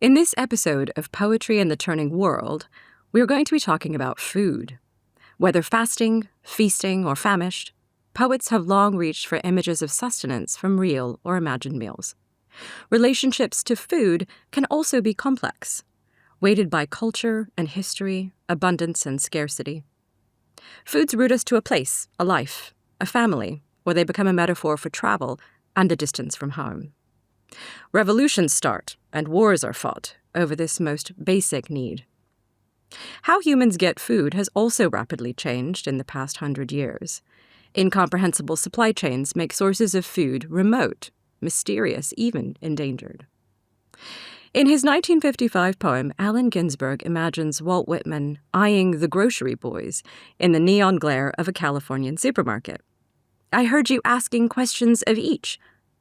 In this episode of Poetry and the Turning World, we are going to be talking about food. Whether fasting, feasting, or famished, poets have long reached for images of sustenance from real or imagined meals. Relationships to food can also be complex, weighted by culture and history, abundance and scarcity. Foods root us to a place, a life, a family, or they become a metaphor for travel and the distance from home. Revolutions start and wars are fought over this most basic need. How humans get food has also rapidly changed in the past 100 years. Incomprehensible supply chains make sources of food remote, mysterious, even endangered. In his 1955 poem, Allen Ginsberg imagines Walt Whitman eyeing the grocery boys in the neon glare of a Californian supermarket. I heard you asking questions of each.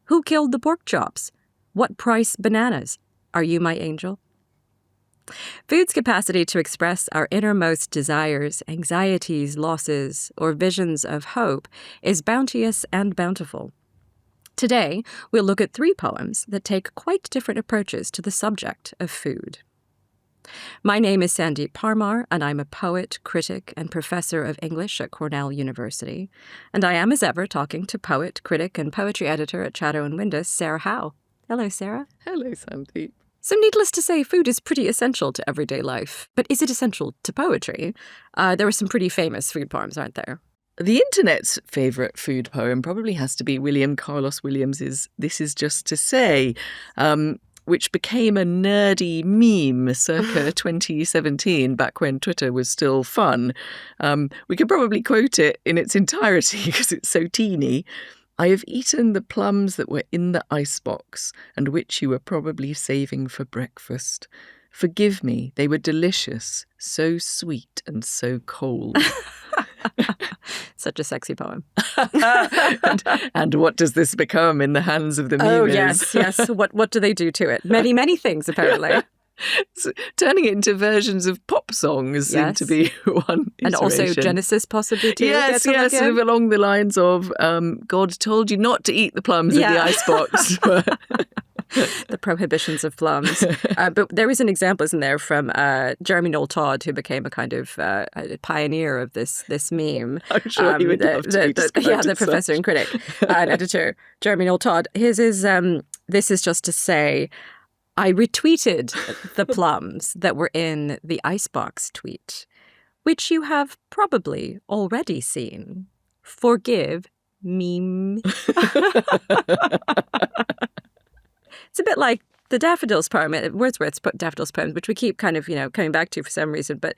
Who killed the pork chops? What price bananas? Are you my angel? Food's capacity to express our innermost desires, anxieties, losses, or visions of hope is bounteous and bountiful. Today, we'll look at 3 poems that take quite different approaches to the subject of food. My name is Sandeep Parmar, and I'm a poet, critic, and professor of English at Cornell University. And I am, as ever, talking to poet, critic, and poetry editor at Chatto and Windus, Sarah Howe. Hello, Sarah. Hello, Sandeep. So needless to say, food is pretty essential to everyday life. But is it essential to poetry? There are some pretty famous food poems, aren't there? The internet's favourite food poem probably has to be William Carlos Williams's This Is Just to Say, which became a nerdy meme circa 2017, back when Twitter was still fun. We could probably quote it in its entirety because it's so teeny. I have eaten the plums that were in the icebox and which you were probably saving for breakfast. Forgive me, they were delicious, so sweet and so cold. Such a sexy poem. and what does this become in the hands of the memers? Oh, yes. What do they do to it? Many, many things, apparently. So, turning it into versions of pop songs seem to be one iteration. And also Genesis, possibly, too. Yes, sort of along the lines of God told you not to eat the plums in the icebox. The prohibitions of plums. But there is an example, isn't there, from Jeremy Noel Todd, who became a kind of pioneer of this meme. I'm sure he would love to be described the professor and critic and editor, Jeremy Noel Todd. His is, This Is Just to Say, I retweeted the plums that were in the icebox tweet, which you have probably already seen. Forgive meme. It's a bit like the Daffodils poem, Wordsworth's Daffodils poems, which we keep kind of, coming back to for some reason, but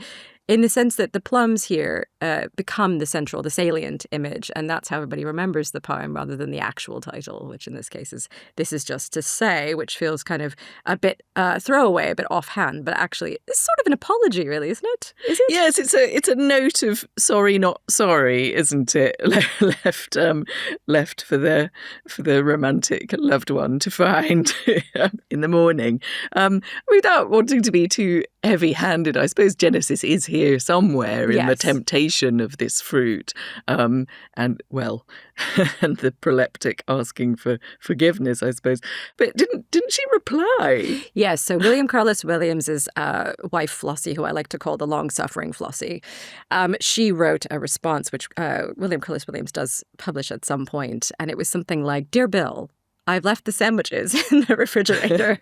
in the sense that the plums here become the salient image, and that's how everybody remembers the poem rather than the actual title, which in this case is This Is Just to Say, which feels kind of a bit throwaway, a bit offhand, but actually it's sort of an apology, really, isn't it? Is it? Yes, it's a note of sorry, not sorry, isn't it? Left for the romantic loved one to find in the morning, without wanting to be too heavy-handed. I suppose Genesis is here somewhere in the temptation of this fruit, and the proleptic asking for forgiveness, I suppose. But didn't she reply? Yes. So William Carlos Williams's wife Flossie, who I like to call the long-suffering Flossie, she wrote a response which William Carlos Williams does publish at some point, and it was something like, "Dear Bill, I've left the sandwiches in the refrigerator."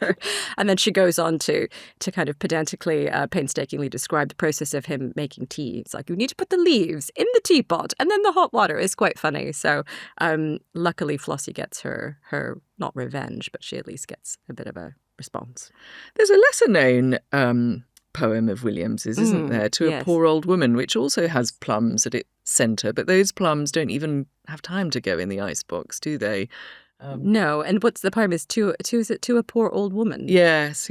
And then she goes on to kind of pedantically, painstakingly describe the process of him making tea. It's like, you need to put the leaves in the teapot and then the hot water. Is quite funny. So luckily Flossie gets her not revenge, but she at least gets a bit of a response. There's a lesser-known poem of Williams's, isn't there, To a Poor Old Woman, which also has plums at its centre, but those plums don't even have time to go in the icebox, do they? No, and what's the poem is to a poor old woman? Yes.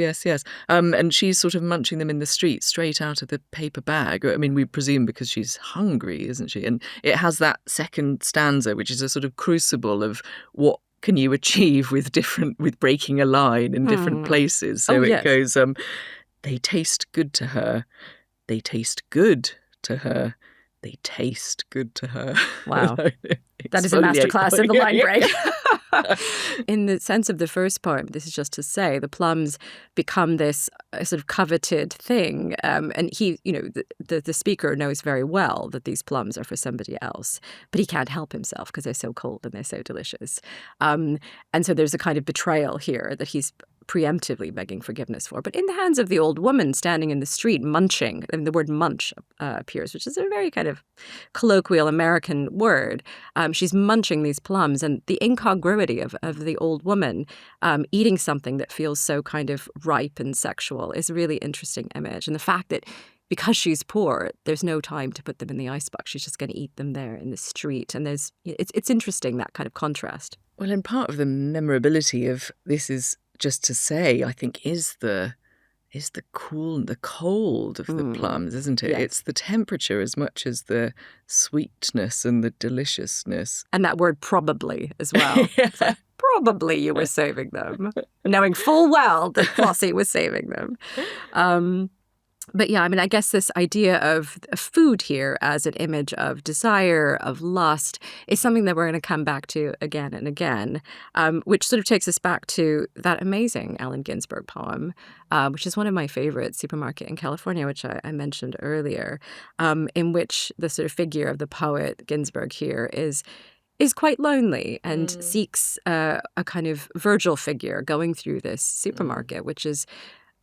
And she's sort of munching them in the street straight out of the paper bag. I mean, we presume because she's hungry, isn't she? And it has that second stanza, which is a sort of crucible of what can you achieve with breaking a line in different places. So it goes, they taste good to her. They taste good to her. They taste good to her. Wow. That is a exfoliate. masterclass in the line Yeah. break. In the sense of the first poem, this is just to say, the plums become this sort of coveted thing. And he, the speaker knows very well that these plums are for somebody else, but he can't help himself because they're so cold and they're so delicious. And so there's a kind of betrayal here that he's preemptively begging forgiveness for. But in the hands of the old woman standing in the street munching, and the word munch appears, which is a very kind of colloquial American word. She's munching these plums, and the incongruity of the old woman eating something that feels so kind of ripe and sexual is a really interesting image. And the fact that because she's poor, there's no time to put them in the icebox. She's just going to eat them there in the street. And it's interesting, that kind of contrast. Well, and part of the memorability of this is just to say, I think, is the cold of the plums, isn't it? Yes. It's the temperature as much as the sweetness and the deliciousness. And that word probably as well. It's like, probably you were saving them, knowing full well that Flossie was saving them. But yeah, I mean, I guess this idea of food here as an image of desire, of lust, is something that we're going to come back to again and again, which sort of takes us back to that amazing Allen Ginsberg poem, which is one of my favorites, Supermarket in California, which I mentioned earlier, in which the sort of figure of the poet Ginsberg here is quite lonely and seeks a kind of Virgil figure going through this supermarket, which is,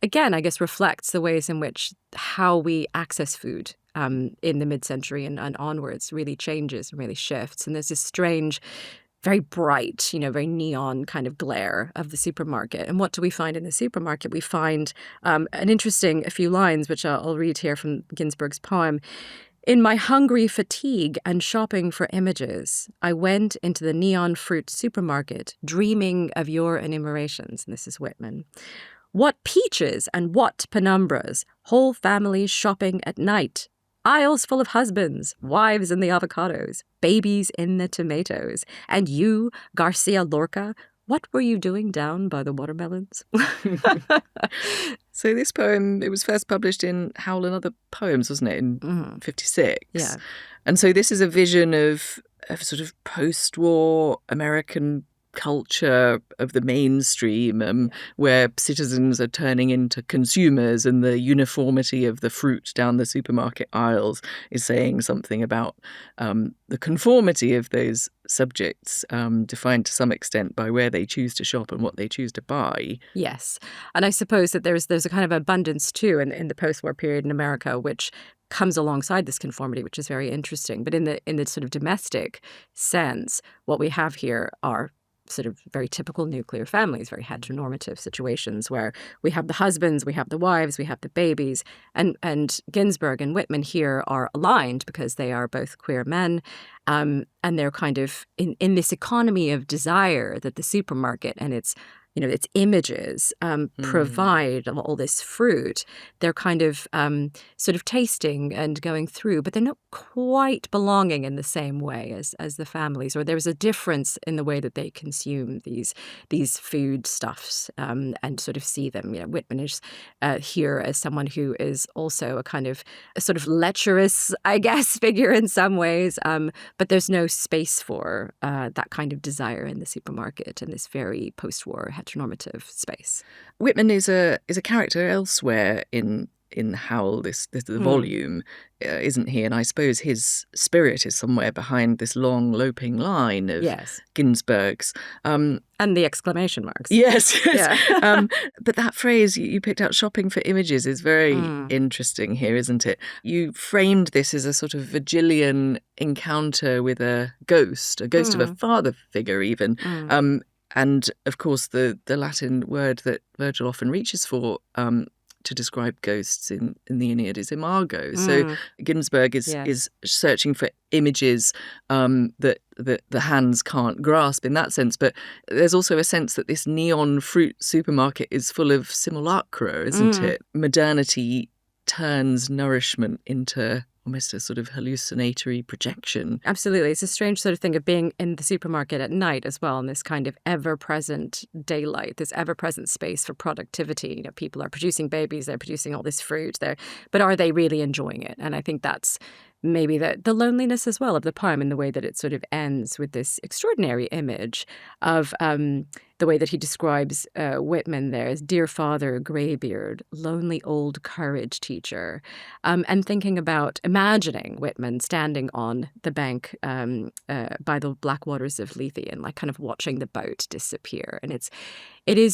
again, I guess, reflects the ways in which how we access food in the mid-century and onwards really changes and really shifts. And there's this strange, very bright, very neon kind of glare of the supermarket. And what do we find in the supermarket? We find a few lines, which I'll read here from Ginsberg's poem. In my hungry fatigue and shopping for images, I went into the neon fruit supermarket, dreaming of your enumerations. And this is Whitman. What peaches and what penumbras, whole families shopping at night. Aisles full of husbands, wives in the avocados, babies in the tomatoes. And you, Garcia Lorca, what were you doing down by the watermelons? So this poem, it was first published in Howl and Other Poems, wasn't it, in 56? Yeah. And so this is a vision of sort of post-war American culture of the mainstream, where citizens are turning into consumers, and the uniformity of the fruit down the supermarket aisles is saying something about the conformity of those subjects, defined to some extent by where they choose to shop and what they choose to buy. Yes. And I suppose that there's a kind of abundance too in the post-war period in America, which comes alongside this conformity, which is very interesting. But in the sort of domestic sense, what we have here are sort of very typical nuclear families, very heteronormative situations where we have the husbands, we have the wives, we have the babies. And Ginsberg and Whitman here are aligned because they are both queer men. And they're kind of in this economy of desire that the supermarket and its images provide all this fruit. They're kind of sort of tasting and going through, but they're not quite belonging in the same way as the families. Or there's a difference in the way that they consume these food stuffs and sort of see them. Whitman is here as someone who is also a sort of lecherous, I guess, figure in some ways. But there's no space for that kind of desire in the supermarket in this very post-war heteronormative space. Whitman is a character elsewhere in Howl, this the volume, isn't he? And I suppose his spirit is somewhere behind this long loping line of Ginsberg's. And the exclamation marks. Yes. Yeah. But that phrase you picked out, shopping for images, is very interesting here, isn't it? You framed this as a sort of Virgilian encounter with a ghost of a father figure even. And, of course, the Latin word that Virgil often reaches for to describe ghosts in the Aeneid is imago. So Ginsberg is searching for images that the hands can't grasp in that sense. But there's also a sense that this neon fruit supermarket is full of simulacra, isn't it? Modernity turns nourishment into almost a sort of hallucinatory projection. Absolutely. It's a strange sort of thing of being in the supermarket at night as well, in this kind of ever-present daylight, this ever-present space for productivity. People are producing babies, they're producing all this fruit, but are they really enjoying it? And I think that's maybe the loneliness as well of the poem, in the way that it sort of ends with this extraordinary image of the way that he describes Whitman there as dear father, graybeard, lonely old courage teacher, and thinking about imagining Whitman standing on the bank by the black waters of Lethe and like kind of watching the boat disappear. And it's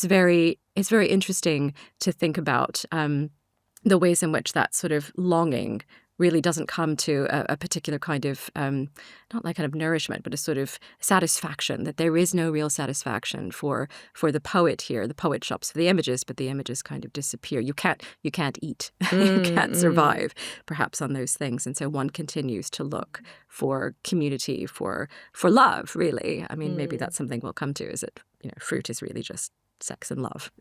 very interesting to think about the ways in which that sort of longing really doesn't come to a particular kind of, not like kind of nourishment, but a sort of satisfaction, that there is no real satisfaction for the poet here. The poet shops for the images, but the images kind of disappear. You can't eat. You can't survive, perhaps, on those things. And so one continues to look for community, for love, really. I mean, maybe that's something we'll come to, is that, fruit is really just sex and love.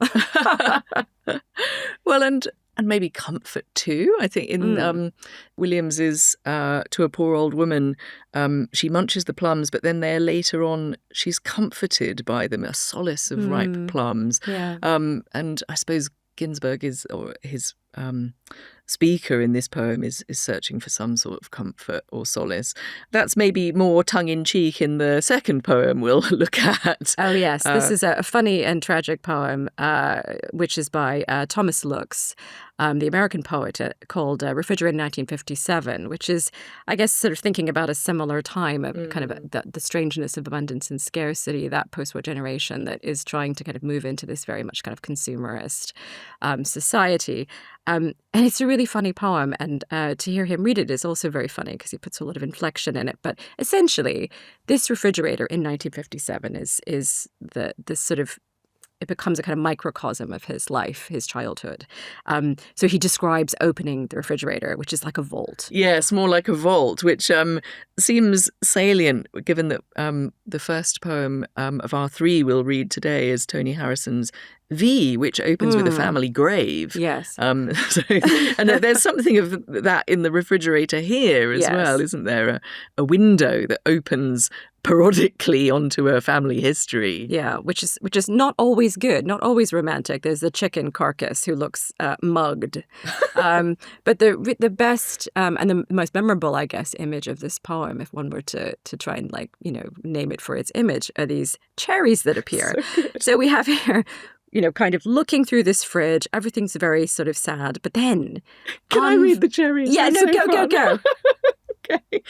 Well, and maybe comfort too. I think in Williams's To a Poor Old Woman, she munches the plums, but then there later on she's comforted by them, a solace of ripe plums. Yeah. And I suppose Ginsberg or his speaker in this poem is searching for some sort of comfort or solace. That's maybe more tongue-in-cheek in the second poem we'll look at. Oh, yes. This is a funny and tragic poem, which is by Thomas Lux, the American poet, called Refugee in 1957, which is, I guess, sort of thinking about a similar time of kind of the strangeness of abundance and scarcity, that post-war generation that is trying to kind of move into this very much kind of consumerist society. And it's a really funny poem, and to hear him read it is also very funny because he puts a lot of inflection in it. But essentially, this refrigerator in 1957 is this sort of, it becomes a kind of microcosm of his life, his childhood. So he describes opening the refrigerator, which is like a vault. Yes, more like a vault, which seems salient given that the first poem of our three we'll read today is Tony Harrison's V, which opens with a family grave. Yes. And there's something of that in the refrigerator here as well, isn't there? A window that opens parodically onto a family history. Yeah, which is not always good, not always romantic. There's the chicken carcass who looks mugged. But the best and the most memorable, I guess, image of this poem, if one were to try and name it for its image, are these cherries that appear. So we have here, kind of looking through this fridge. Everything's very sort of sad. But then... Can I read the cherries? Yeah, go. Okay.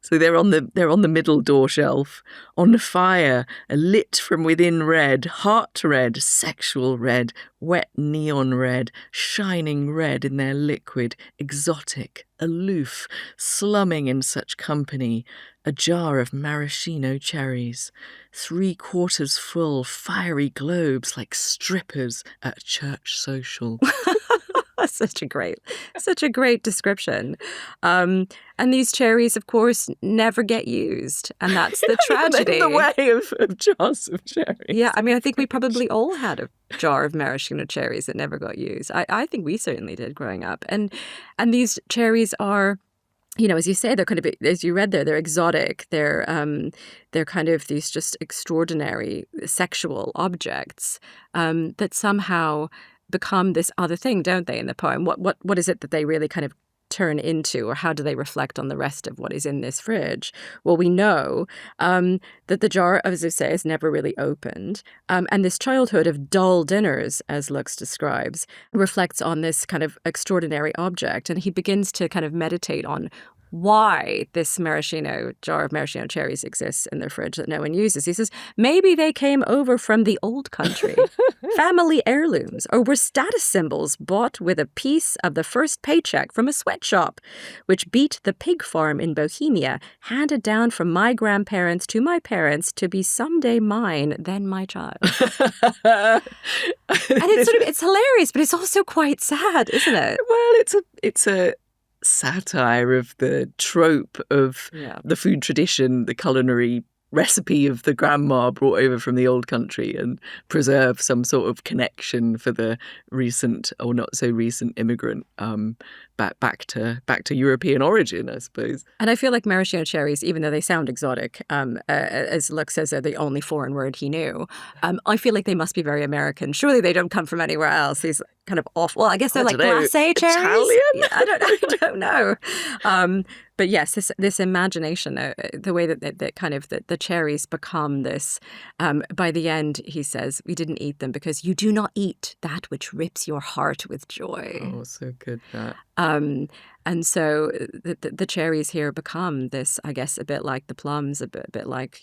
So they're on the middle door shelf, on fire, lit from within red, heart red, sexual red, wet neon red, shining red in their liquid, exotic, aloof, slumming in such company, a jar of maraschino cherries, 3/4 full, fiery globes like strippers at a church social. Such a great description. And these cherries, of course, never get used. And that's the tragedy. In the way of jars of cherries. Yeah, I mean, I think we probably all had a jar of maraschino cherries that never got used. I think we certainly did growing up. And these cherries are, as you say, they're kind of, as you read there, they're exotic. They're kind of these just extraordinary sexual objects that somehow become this other thing, don't they, in the poem? What is it that they really kind of turn into, or how do they reflect on the rest of what is in this fridge? Well, we know that the jar, as I say, is never really opened. And this childhood of dull dinners, as Lux describes, reflects on this kind of extraordinary object. And he begins to kind of meditate on why this jar of maraschino cherries exists in their fridge that no one uses. He says, maybe they came over from the old country, family heirlooms, or were status symbols bought with a piece of the first paycheck from a sweatshop, which beat the pig farm in Bohemia, handed down from my grandparents to my parents to be someday mine, then my child. And it's hilarious, but it's also quite sad, isn't it? Well, it's a satire of the trope of the food tradition, the culinary recipe of the grandma brought over from the old country, and preserve some sort of connection for the recent or not so recent immigrant back to European origin, I suppose. And I feel like maraschino cherries, even though they sound exotic, as Lux says, they're the only foreign word he knew. I feel like they must be very American. Surely they don't come from anywhere else. kind of awful. Well, I guess they're like don't know, glacé cherries. Italian? Yeah, I don't know. But yes, this imagination, the way that the cherries become this. By the end, he says, "We didn't eat them because you do not eat that which rips your heart with joy." Oh, so good that. And so the cherries here become this, I guess, a bit like the plums, a bit like,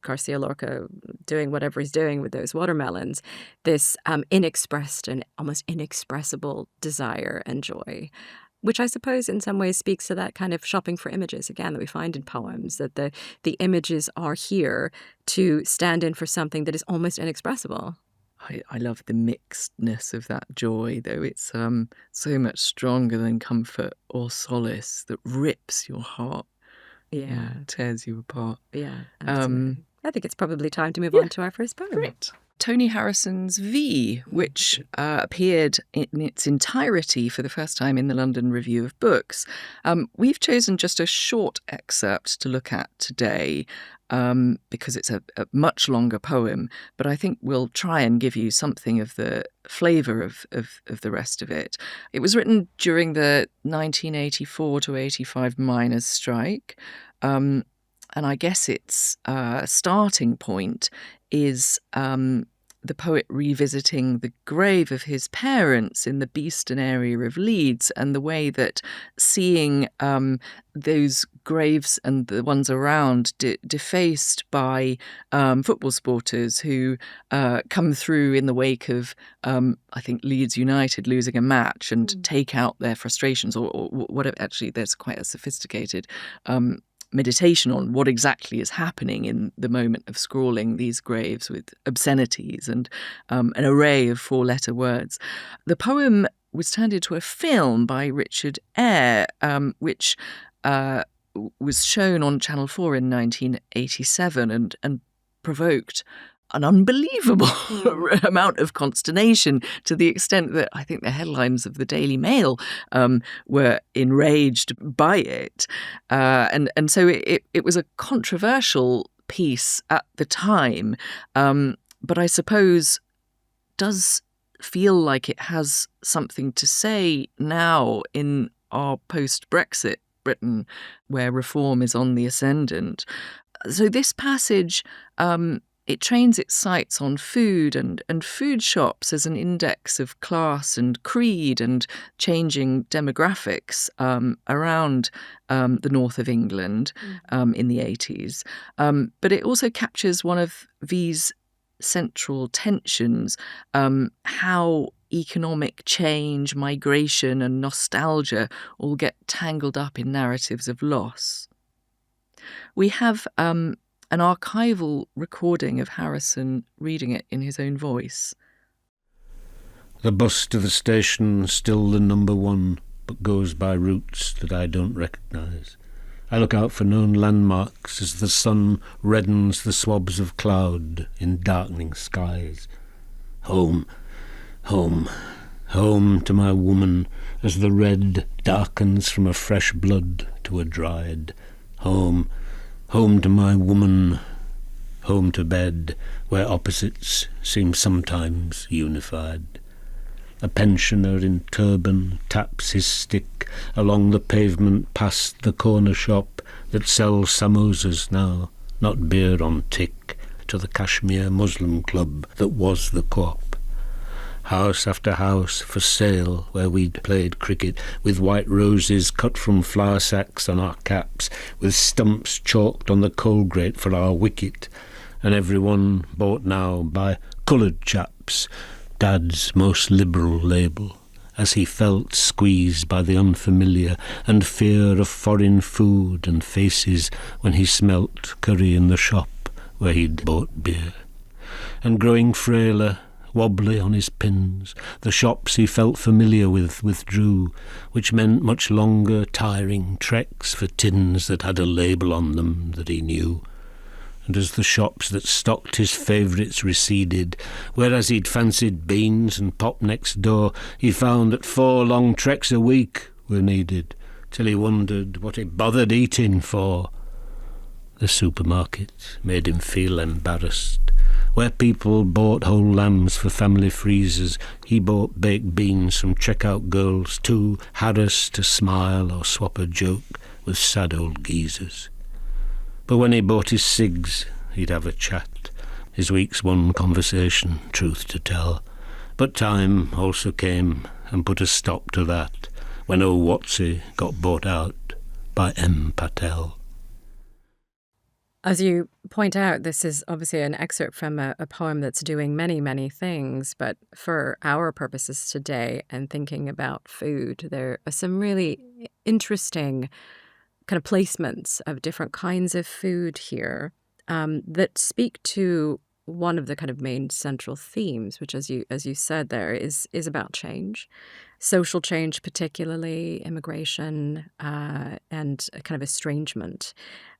Garcia Lorca doing whatever he's doing with those watermelons, this inexpressed and almost inexpressible desire and joy, which I suppose in some ways speaks to that kind of shopping for images, again, that we find in poems, that the images are here to stand in for something that is almost inexpressible. I love the mixedness of that joy, though. It's so much stronger than comfort or solace that rips your heart. Yeah. Tears you apart. Yeah, absolutely. I think it's probably time to move on to our first poem. Great. Tony Harrison's V, which appeared in its entirety for the first time in the London Review of Books. We've chosen just a short excerpt to look at today because it's a much longer poem, but I think we'll try and give you something of the flavour of the rest of it. It was written during the 1984 to 85 miners' strike, and I guess its starting point is the poet revisiting the grave of his parents in the Beeston area of Leeds, and the way that seeing those graves and the ones around defaced by football supporters who come through in the wake of, I think, Leeds United losing a match and take out their frustrations or whatever. Actually, there's quite a sophisticated meditation on what exactly is happening in the moment of scrawling these graves with obscenities and an array of four-letter words. The poem was turned into a film by Richard Eyre, which was shown on Channel 4 in 1987 and provoked an unbelievable amount of consternation, to the extent that I think the headlines of the Daily Mail were enraged by it. And so it was a controversial piece at the time, but I suppose does feel like it has something to say now in our post-Brexit Britain, where reform is on the ascendant. So this passage, it trains its sights on food and food shops as an index of class and creed and changing demographics around the north of England in the 80s. But it also captures one of these central tensions, how economic change, migration and nostalgia all get tangled up in narratives of loss. We have an archival recording of Harrison reading it in his own voice. The bus to the station, still the number one, but goes by routes that I don't recognise. I look out for known landmarks as the sun reddens the swabs of cloud in darkening skies. Home, home, home to my woman as the red darkens from a fresh blood to a dried. Home, home to my woman, home to bed, where opposites seem sometimes unified. A pensioner in turban taps his stick along the pavement past the corner shop that sells samosas now, not beer on tick, to the Qasmiyeh Muslim club that was the Co-op. House after house for sale where we'd played cricket, with white roses cut from flour sacks on our caps, with stumps chalked on the coal grate for our wicket, and everyone bought now by coloured chaps, Dad's most liberal label, as he felt squeezed by the unfamiliar and fear of foreign food and faces when he smelt curry in the shop where he'd bought beer. And growing frailer, wobbly on his pins, the shops he felt familiar with withdrew, which meant much longer, tiring treks for tins that had a label on them that he knew. And as the shops that stocked his favourites receded, whereas he'd fancied beans and pop next door, he found that 4 long treks a week were needed, till he wondered what he bothered eating for. The supermarket made him feel embarrassed, Where people bought whole lambs for family freezers, he bought baked beans from checkout girls too, harassed to smile or swap a joke with sad old geezers. But when he bought his cigs, he'd have a chat, his week's one conversation, truth to tell. But time also came and put a stop to that, when old Watsy got bought out by M. Patel. As you point out, this is obviously an excerpt from a poem that's doing many, many things. But for our purposes today and thinking about food, there are some really interesting kind of placements of different kinds of food here that speak to one of the kind of main central themes, which, as you said there, is about change, social change, particularly immigration, and a kind of estrangement.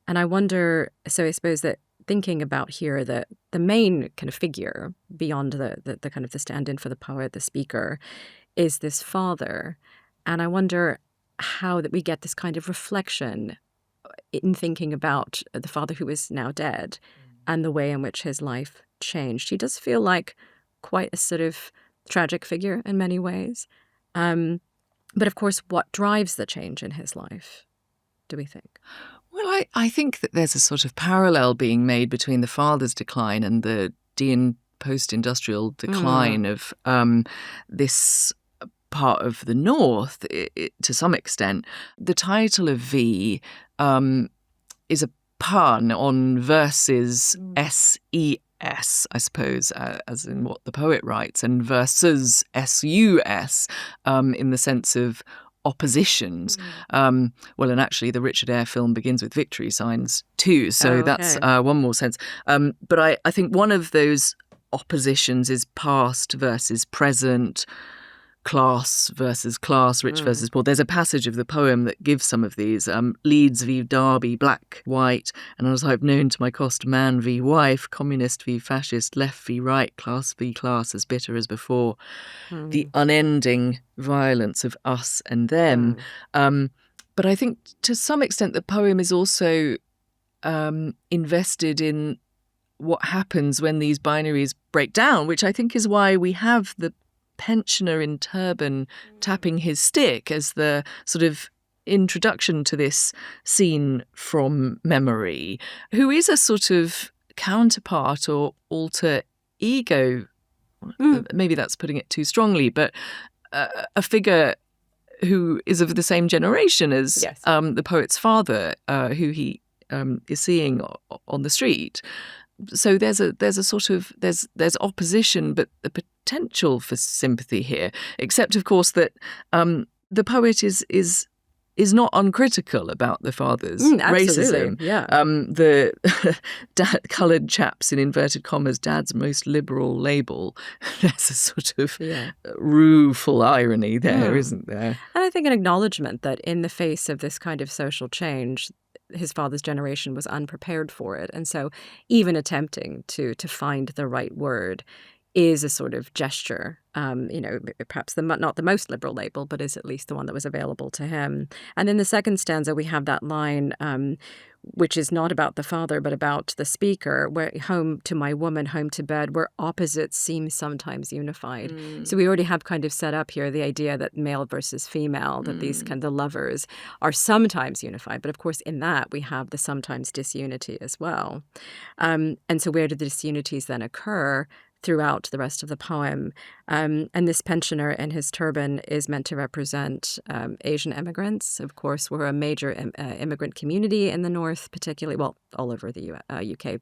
And I wonder, so I suppose that thinking about here the main kind of figure beyond the kind of the stand-in for the poet, the speaker, is this father. And I wonder how that we get this kind of reflection in thinking about the father who is now dead and the way in which his life changed. He does feel like quite a sort of tragic figure in many ways. But of course, what drives the change in his life, do we think? Well, I think that there's a sort of parallel being made between the father's decline and the post-industrial decline of this part of the North, to some extent. The title of V is a pun on verses SES, I suppose, as in what the poet writes, and versus SUS in the sense of oppositions. Well, and actually the Richard Eyre film begins with victory signs too, so that's one more sense. But I think one of those oppositions is past versus present, class versus class, rich versus poor. There's a passage of the poem that gives some of these. Leeds v. Derby, black, white, and as I've known to my cost, man v. wife, communist v. fascist, left v. right, class v. class, as bitter as before. The unending violence of us and them. But I think to some extent the poem is also invested in what happens when these binaries break down, which I think is why we have the pensioner in turban tapping his stick as the sort of introduction to this scene from memory, who is a sort of counterpart or alter ego. Maybe that's putting it too strongly, but a figure who is of the same generation as the poet's father, who he is seeing on the street. So there's a sort of there's opposition, but the potential for sympathy here. Except, of course, that the poet is not uncritical about the father's racism. Yeah. The coloured chaps in inverted commas, dad's most liberal label. There's a sort of rueful irony there, isn't there? And I think an acknowledgement that in the face of this kind of social change, his father's generation was unprepared for it. And so even attempting to find the right word is a sort of gesture, perhaps not the most liberal label, but is at least the one that was available to him. And in the second stanza, we have that line, which is not about the father, but about the speaker, where home to my woman, home to bed, where opposites seem sometimes unified. So we already have kind of set up here the idea that male versus female, that these kind of lovers are sometimes unified. But of course, in that, we have the sometimes disunity as well. And so where do the disunities then occur? Throughout the rest of the poem. And this pensioner in his turban is meant to represent Asian immigrants. Of course, we're a major immigrant community in the North, particularly, well, all over the UK,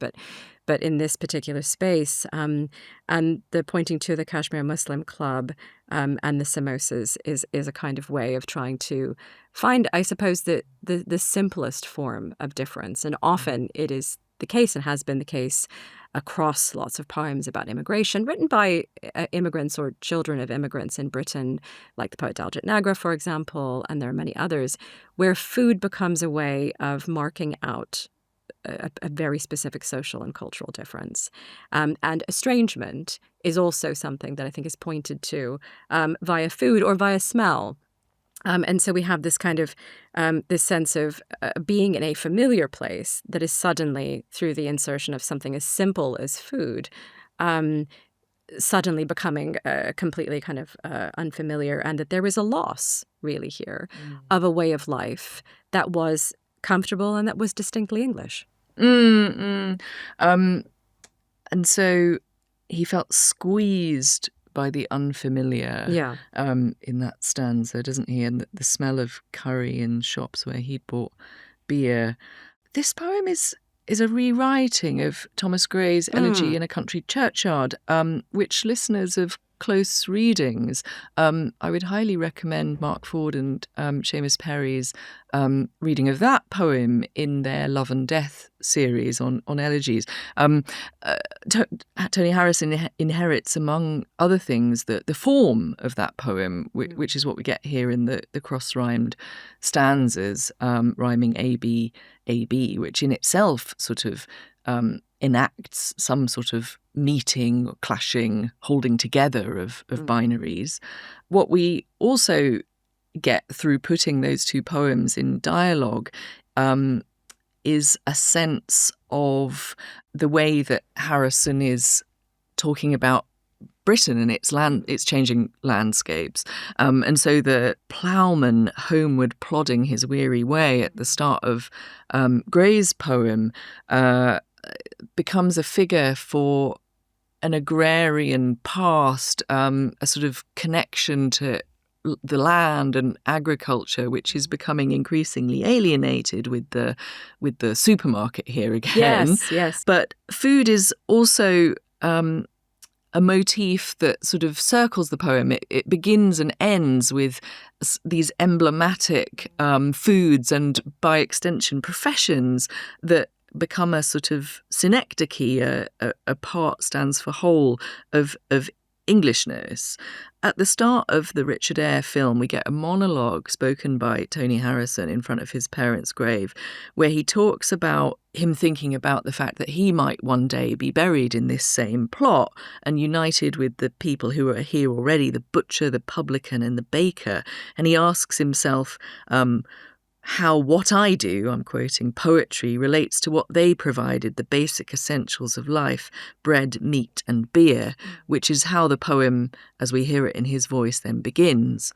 but in this particular space. And the pointing to the Kashmir Muslim Club and the samosas is a kind of way of trying to find, I suppose, the simplest form of difference. And often it is the case and has been the case across lots of poems about immigration written by immigrants or children of immigrants in Britain, like the poet Daljit Nagra, for example, and there are many others, where food becomes a way of marking out a very specific social and cultural difference. And estrangement is also something that I think is pointed to via food or via smell. And so we have this kind of this sense of being in a familiar place that is suddenly, through the insertion of something as simple as food, suddenly becoming completely kind of unfamiliar, and that there was a loss really here of a way of life that was comfortable and that was distinctly English. And so he felt squeezed by the unfamiliar in that stanza, doesn't he? And the smell of curry in shops where he'd bought beer. This poem is a rewriting of Thomas Gray's Elegy in a Country Churchyard, which listeners of close readings, I would highly recommend Mark Ford and Seamus Perry's reading of that poem in their Love and Death series on elegies. Tony Harrison inherits, among other things, the form of that poem, which is what we get here in the cross-rhymed stanzas, rhyming A-B, A-B, which in itself sort of enacts some sort of meeting, or clashing, holding together of binaries. What we also get through putting those two poems in dialogue is a sense of the way that Harrison is talking about Britain and its changing landscapes. And so the ploughman homeward plodding his weary way at the start of Gray's poem becomes a figure for an agrarian past, a sort of connection to the land and agriculture, which is becoming increasingly alienated with the supermarket here again. Yes. But food is also a motif that sort of circles the poem. It begins and ends with these emblematic foods and, by extension, professions that become a sort of synecdoche, a part stands for whole of Englishness. At the start of the Richard Eyre film, we get a monologue spoken by Tony Harrison in front of his parents' grave, where he talks about him thinking about the fact that he might one day be buried in this same plot and united with the people who are here already, the butcher, the publican and the baker. And he asks himself how what I do, I'm quoting, poetry relates to what they provided, the basic essentials of life, bread, meat and beer, which is how the poem, as we hear it in his voice, then begins.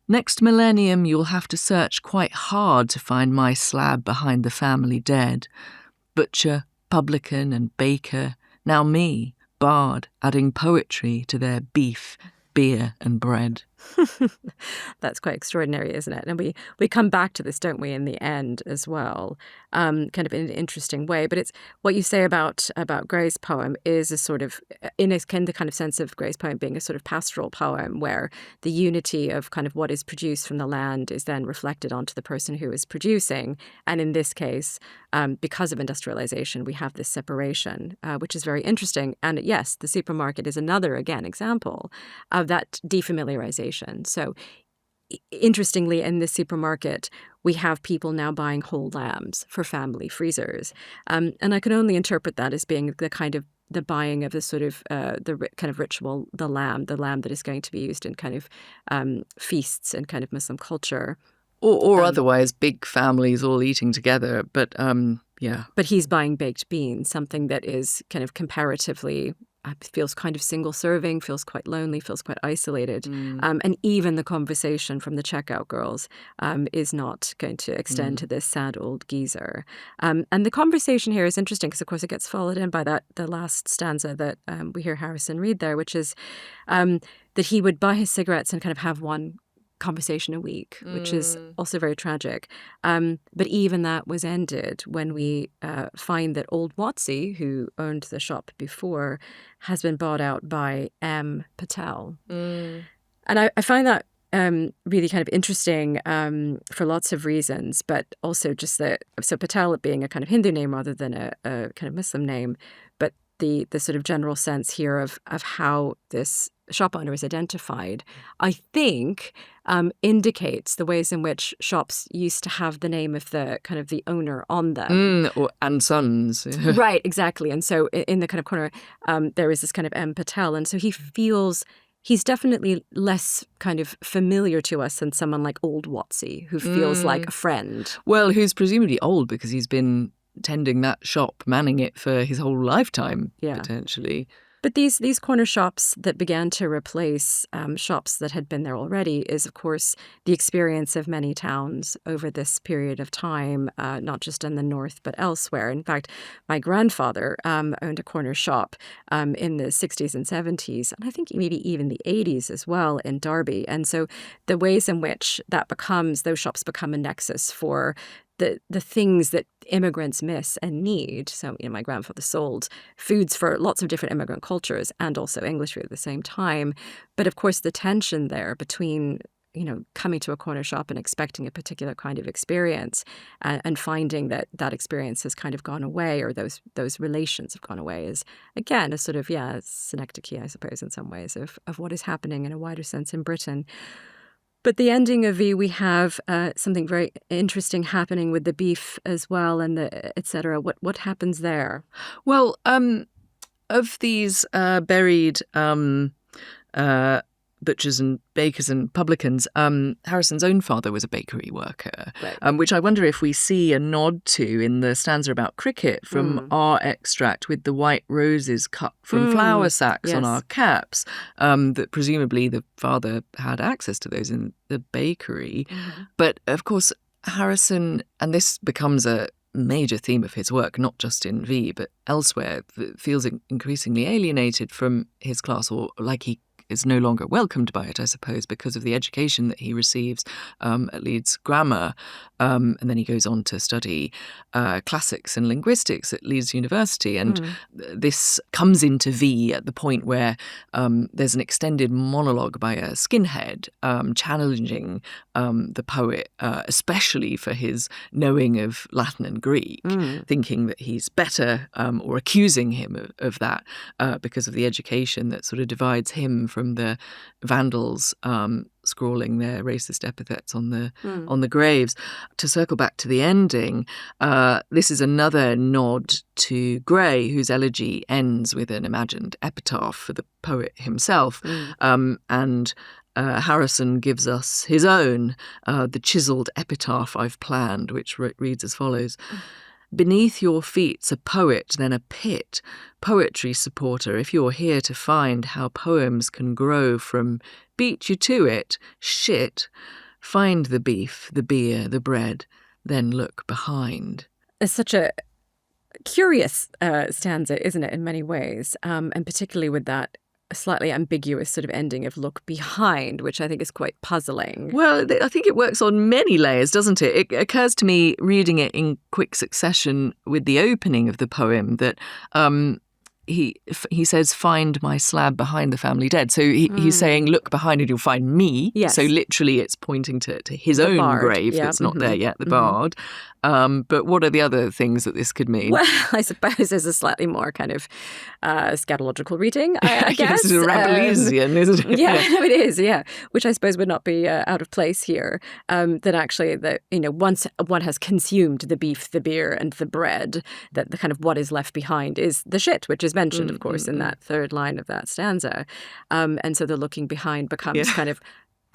Next millennium, you'll have to search quite hard to find my slab behind the family dead. Butcher, publican and baker, now me, bard, adding poetry to their beef, beer and bread. That's quite extraordinary, isn't it? And we come back to this, don't we, in the end as well, kind of in an interesting way. But it's what you say about Gray's poem is a sort of, in the kind of sense of Gray's poem being a sort of pastoral poem where the unity of kind of what is produced from the land is then reflected onto the person who is producing. And in this case, because of industrialization, we have this separation, which is very interesting. And yes, the supermarket is another, again, example of that defamiliarization. So interestingly, in this supermarket, we have people now buying whole lambs for family freezers. And I can only interpret that as being the kind of the buying of the sort of the kind of ritual, the lamb that is going to be used in kind of feasts and kind of Muslim culture. Or otherwise big families all eating together. But yeah. But he's buying baked beans, something that is kind of comparatively feels kind of single serving, feels quite lonely, feels quite isolated. And even the conversation from the checkout girls is not going to extend to this sad old geezer. And the conversation here is interesting because, of course, it gets followed in by the last stanza that we hear Harrison read there, which is that he would buy his cigarettes and kind of have one conversation a week, which is also very tragic. But even that was ended when we find that old Watsy, who owned the shop before, has been bought out by M. Patel. And I find that really kind of interesting for lots of reasons, but also just that, so Patel being a kind of Hindu name rather than a kind of Muslim name, but the sort of general sense here of how this shop owner is identified, I think indicates the ways in which shops used to have the name of the kind of the owner on them. And sons. Right, exactly. And so in the kind of corner, there is this kind of M. Patel. And so he's definitely less kind of familiar to us than someone like old Watsy, who feels like a friend. Well, who's presumably old because he's been tending that shop, manning it for his whole lifetime, Yeah. potentially. But these corner shops that began to replace shops that had been there already is, of course, the experience of many towns over this period of time, not just in the north, but elsewhere. In fact, my grandfather owned a corner shop in the 60s and 70s, and I think maybe even the 80s as well in Derby. And so the ways in which those shops become a nexus for the things that immigrants miss and need. So, my grandfather sold foods for lots of different immigrant cultures and also English food at the same time. But of course, the tension there between, coming to a corner shop and expecting a particular kind of experience and finding that experience has kind of gone away, or those relations have gone away, is, again, a sort of, synecdoche, I suppose, in some ways, of what is happening in a wider sense in Britain. But the ending of V, we have something very interesting happening with the beef as well, and et cetera. What happens there? Well, of these buried butchers and bakers and publicans, Harrison's own father was a bakery worker, Right. which I wonder if we see a nod to in the stanza about cricket from our extract with the white roses cut from flour sacks on yes. our caps, that presumably the father had access to those in the bakery. But of course, Harrison, and this becomes a major theme of his work, not just in V, but elsewhere, feels increasingly alienated from his class, or like he is no longer welcomed by it, I suppose, because of the education that he receives at Leeds Grammar. And then he goes on to study classics and linguistics at Leeds University. And this comes into V at the point where there's an extended monologue by a skinhead challenging the poet, especially for his knowing of Latin and Greek, thinking that he's better, or accusing him of that because of the education that sort of divides him from the Vandals scrawling their racist epithets on the graves. To circle back to the ending, this is another nod to Gray, whose elegy ends with an imagined epitaph for the poet himself. And Harrison gives us his own, the chiselled epitaph I've planned, which reads as follows. Beneath your feet's a poet, then a pit. Poetry supporter, if you're here to find how poems can grow from beat you to it, shit. Find the beef, the beer, the bread, then look behind. It's such a curious stanza, isn't it, in many ways, and particularly with that slightly ambiguous sort of ending of look behind, which I think is quite puzzling. Well, I think it works on many layers, doesn't it? It occurs to me, reading it in quick succession with the opening of the poem, that he says, find my slab behind the family dead. So he's saying, look behind and you'll find me. Yes. So literally it's pointing to his The own bard, grave yeah. that's not there yet, the bard. But what are the other things that this could mean? Well, I suppose there's a slightly more kind of scatological reading, I guess. Yes, it's Rabelasian, isn't it? Yeah, it is, yeah. Which I suppose would not be out of place here. That actually, once one has consumed the beef, the beer, and the bread, that the kind of what is left behind is the shit, which is mentioned, of course, in that third line of that stanza. And so the looking behind becomes kind of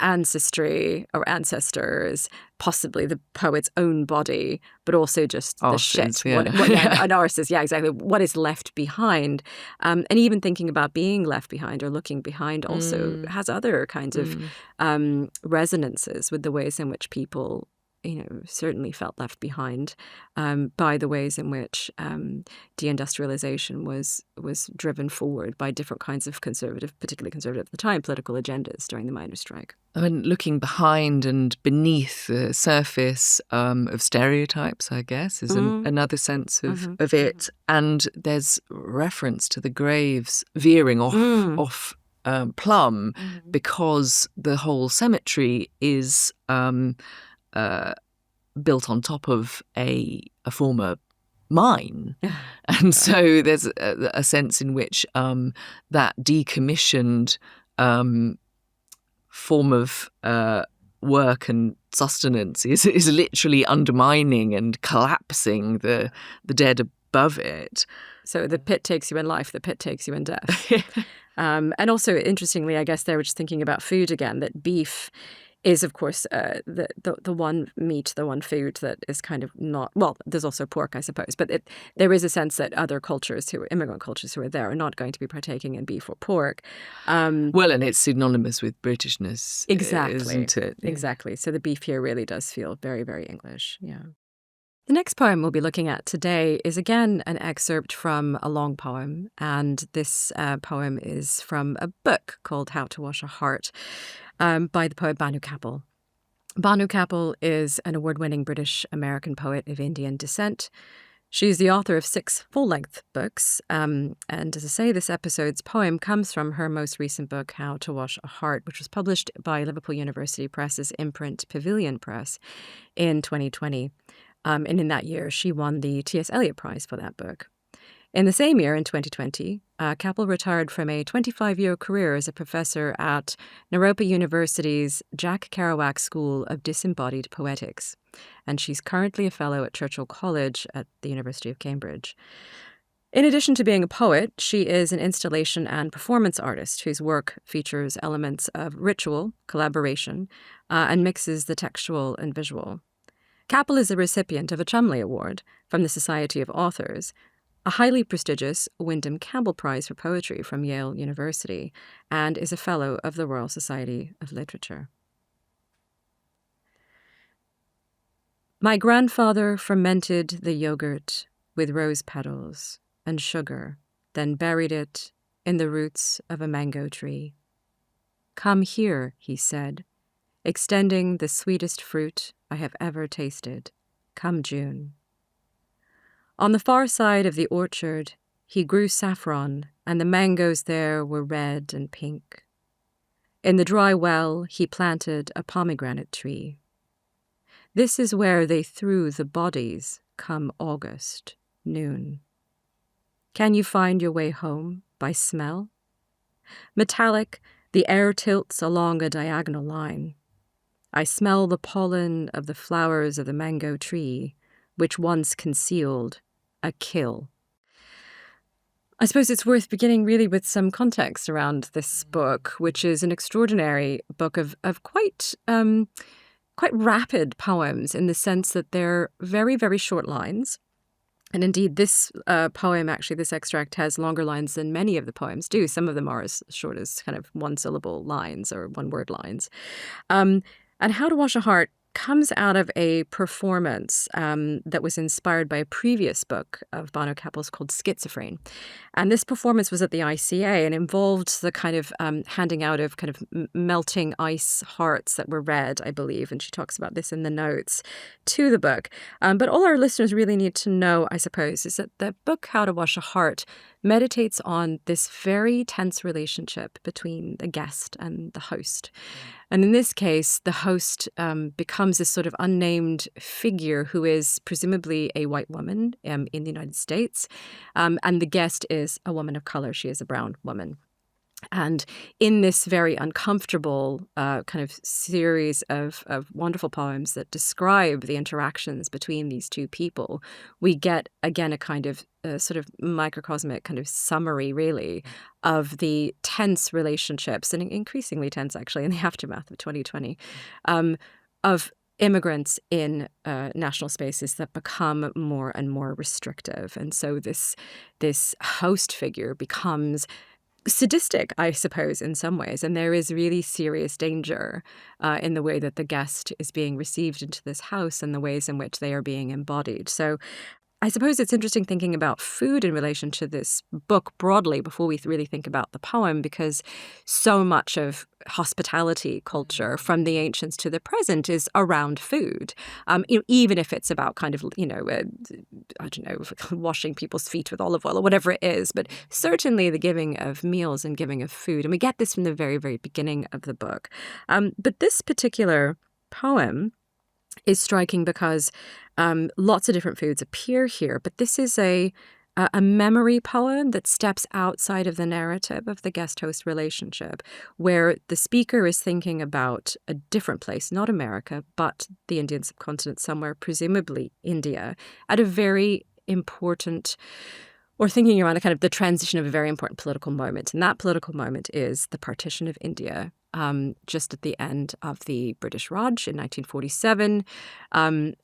ancestry or ancestors, possibly the poet's own body, but also just the shit. Yeah. An arses, yeah, exactly. What is left behind. And even thinking about being left behind or looking behind also has other kinds of resonances with the ways in which people certainly felt left behind by the ways in which deindustrialization was driven forward by different kinds of particularly conservative at the time, political agendas during the miners' strike. I mean, looking behind and beneath the surface of stereotypes, I guess, is another sense of it. And there's reference to the graves veering off Plum because the whole cemetery is built on top of a former mine. And so there's a sense in which that decommissioned form of work and sustenance is literally undermining and collapsing the dead above it. So the pit takes you in life, the pit takes you in death. And also, interestingly, I guess they were just thinking about food again, that beef is, of course, the one meat, the one food that is kind of not, well, there's also pork, I suppose, but there is a sense that other cultures, immigrant cultures who are there, are not going to be partaking in beef or pork. Well, and it's synonymous with Britishness, Exactly. isn't it? Yeah. Exactly. So the beef here really does feel very, very English. Yeah. The next poem we'll be looking at today is again an excerpt from a long poem, and this poem is from a book called How to Wash a Heart by the poet Bhanu Kapil. Bhanu Kapil is an award-winning British-American poet of Indian descent. She's the author of 6 full-length books, and as I say, this episode's poem comes from her most recent book, How to Wash a Heart, which was published by Liverpool University Press's imprint Pavilion Press in 2020. And in that year, she won the T.S. Eliot Prize for that book. In the same year, in 2020, Kapil retired from a 25-year career as a professor at Naropa University's Jack Kerouac School of Disembodied Poetics, and she's currently a fellow at Churchill College at the University of Cambridge. In addition to being a poet, she is an installation and performance artist whose work features elements of ritual, collaboration, and mixes the textual and visual. Kapil is a recipient of a Chumley Award from the Society of Authors, a highly prestigious Wyndham Campbell Prize for Poetry from Yale University, and is a Fellow of the Royal Society of Literature. My grandfather fermented the yogurt with rose petals and sugar, then buried it in the roots of a mango tree. Come here, he said, extending the sweetest fruit I have ever tasted. Come June. On the far side of the orchard, he grew saffron, and the mangoes there were red and pink. In the dry well, he planted a pomegranate tree. This is where they threw the bodies come August, noon. Can you find your way home by smell? Metallic, the air tilts along a diagonal line. I smell the pollen of the flowers of the mango tree, which once concealed a kill. I suppose it's worth beginning really with some context around this book, which is an extraordinary book of quite rapid poems in the sense that they're very, very short lines. And indeed, this poem, actually, this extract has longer lines than many of the poems do. Some of them are as short as kind of one-syllable lines or one-word lines. And How to Wash a Heart comes out of a performance that was inspired by a previous book of Bhanu Kapil's called Schizophrene. And this performance was at the ICA and involved the kind of handing out of kind of melting ice hearts that were red, I believe. And she talks about this in the notes to the book. But all our listeners really need to know, I suppose, is that the book How to Wash a Heart meditates on this very tense relationship between the guest and the host. And in this case, the host becomes this sort of unnamed figure who is presumably a white woman in the United States. And the guest is a woman of color. She is a brown woman. And in this very uncomfortable kind of series of wonderful poems that describe the interactions between these two people, we get, again, a kind of sort of microcosmic kind of summary, really, of the tense relationships, and increasingly tense, actually, in the aftermath of 2020, of immigrants in national spaces that become more and more restrictive. And so this host figure becomes sadistic, I suppose, in some ways. And there is really serious danger in the way that the guest is being received into this house and the ways in which they are being embodied. So I suppose it's interesting thinking about food in relation to this book broadly before we really think about the poem, because so much of hospitality culture from the ancients to the present is around food, even if it's about kind of, washing people's feet with olive oil or whatever it is, but certainly the giving of meals and giving of food. And we get this from the very, very beginning of the book. But this particular poem is striking because lots of different foods appear here, but this is a memory poem that steps outside of the narrative of the guest-host relationship, where the speaker is thinking about a different place, not America, but the Indian subcontinent somewhere, presumably India, at a very important, or thinking around a kind of the transition of a very important political moment. And that political moment is the partition of India just at the end of the British Raj in 1947.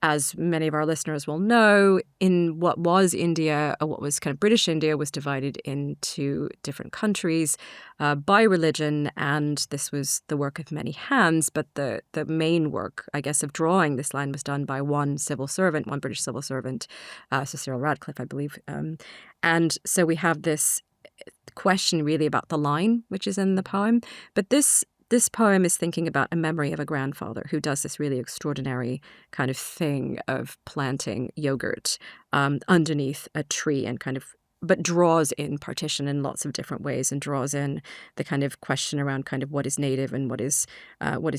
As many of our listeners will know, in what was India, what was kind of British India, was divided into different countries by religion, and this was the work of many hands. But the main work, I guess, of drawing this line was done by one British civil servant, Sir Cyril Radcliffe, I believe. And so we have this question really about the line, which is in the poem. But this poem is thinking about a memory of a grandfather who does this really extraordinary kind of thing of planting yogurt underneath a tree and but draws in partition in lots of different ways, and draws in the kind of question around kind of what is native and what is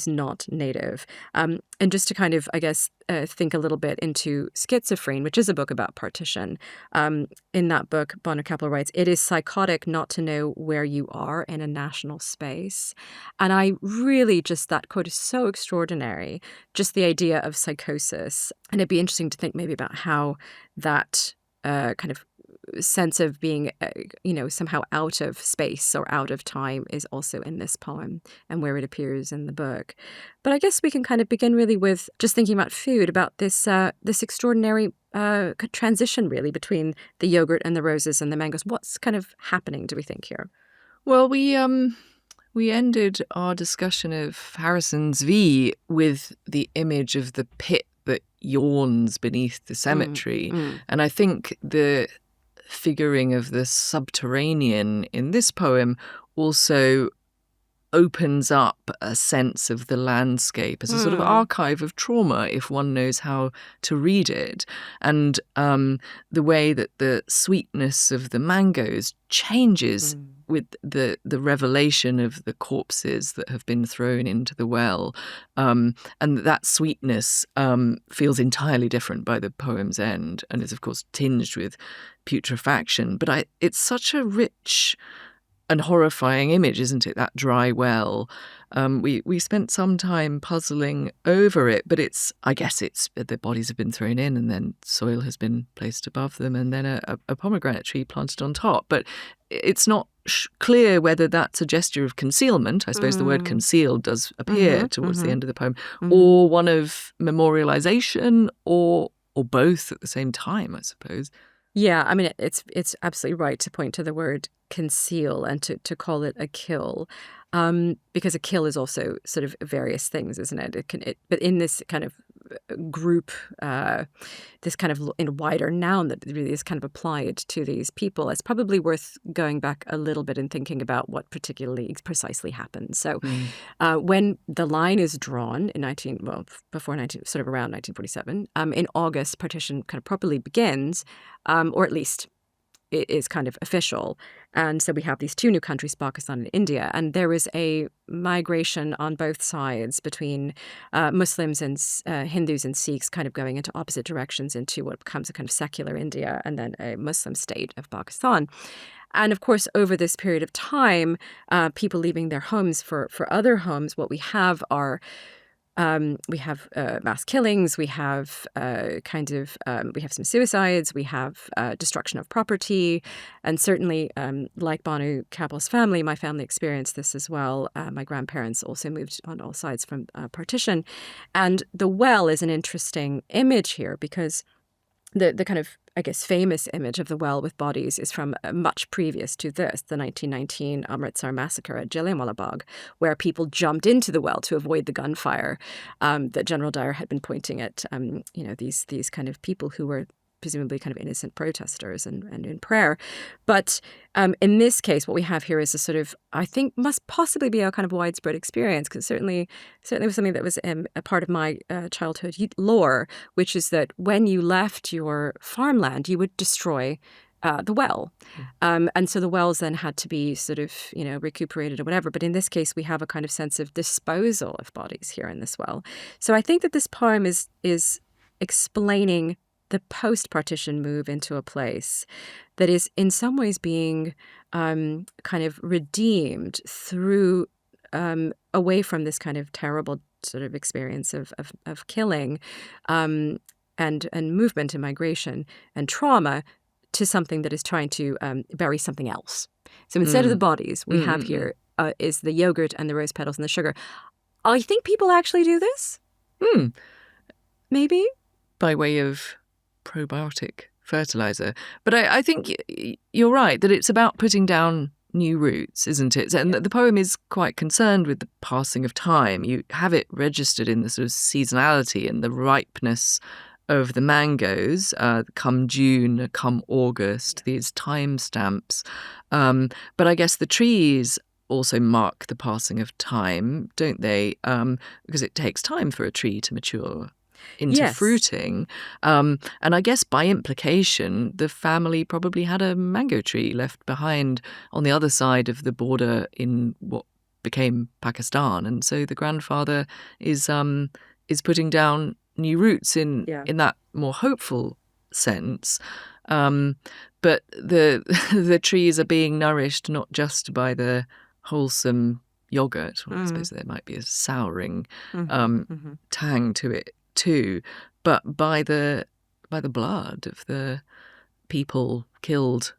not native. And just to kind of, I guess, think a little bit into Schizophrene, which is a book about partition. In that book, Bhanu Kapil writes, "It is psychotic not to know where you are in a national space." And I really that quote is so extraordinary, just the idea of psychosis. And it'd be interesting to think maybe about how that kind of sense of being, somehow out of space or out of time is also in this poem and where it appears in the book. But I guess we can kind of begin really with just thinking about food, about this extraordinary transition really between the yogurt and the roses and the mangoes. What's kind of happening, do we think, here? Well, we ended our discussion of Harrison's V with the image of the pit that yawns beneath the cemetery. And I think the figuring of the subterranean in this poem also opens up a sense of the landscape as a sort of archive of trauma, if one knows how to read it. And the way that the sweetness of the mangoes changes with the revelation of the corpses that have been thrown into the well. And that sweetness feels entirely different by the poem's end, and is, of course, tinged with putrefaction. But it's such a rich and horrifying image, isn't it? That dry well. We spent some time puzzling over it, but I guess the bodies have been thrown in, and then soil has been placed above them, and then a pomegranate tree planted on top. But it's not clear whether that's a gesture of concealment. I suppose the word concealed does appear towards the end of the poem, or one of memorialization, or both at the same time, I suppose. Yeah, I mean, it's absolutely right to point to the word conceal and to call it a kill, because a kill is also sort of various things, isn't it? But in this kind of group, this kind of in a wider noun that really is kind of applied to these people, it's probably worth going back a little bit and thinking about what precisely happened. So when the line is drawn in sort of around 1947, in August, partition kind of properly begins, or at least it is kind of official. And so we have these two new countries, Pakistan and India, and there is a migration on both sides between Muslims and Hindus and Sikhs kind of going into opposite directions into what becomes a kind of secular India and then a Muslim state of Pakistan. And of course, over this period of time, people leaving their homes for other homes, what we have are mass killings, we have we have some suicides, we have destruction of property, and certainly, like Bhanu Kapil's family, my family experienced this as well. My grandparents also moved on all sides from partition, and the well is an interesting image here because the kind of, I guess, famous image of the well with bodies is from much previous to this, the 1919 Amritsar massacre at Jallianwala Bagh, where people jumped into the well to avoid the gunfire that General Dyer had been pointing at, these kind of people who were presumably kind of innocent protesters and in prayer. But in this case, what we have here is a sort of, I think, must possibly be a kind of widespread experience, because certainly was something that was a part of my childhood lore, which is that when you left your farmland, you would destroy the well. And so the wells then had to be sort of, recuperated or whatever. But in this case, we have a kind of sense of disposal of bodies here in this well. So I think that this poem is explaining the post-partition move into a place that is in some ways being kind of redeemed through away from this kind of terrible sort of experience of killing and movement and migration and trauma to something that is trying to bury something else. So instead of the bodies, we have here is the yogurt and the rose petals and the sugar. I think people actually do this. Maybe. By way of probiotic fertilizer. But I think you're right that it's about putting down new roots, isn't it? And the poem is quite concerned with the passing of time. You have it registered in the sort of seasonality and the ripeness of the mangoes, come June, come August, these time stamps. But I guess the trees also mark the passing of time, don't they? Because it takes time for a tree to mature into fruiting. And I guess by implication, the family probably had a mango tree left behind on the other side of the border in what became Pakistan. And so the grandfather is putting down new roots in that more hopeful sense. But the trees are being nourished not just by the wholesome yogurt. Well, I suppose there might be a souring tang to it too, but by the blood of the people killed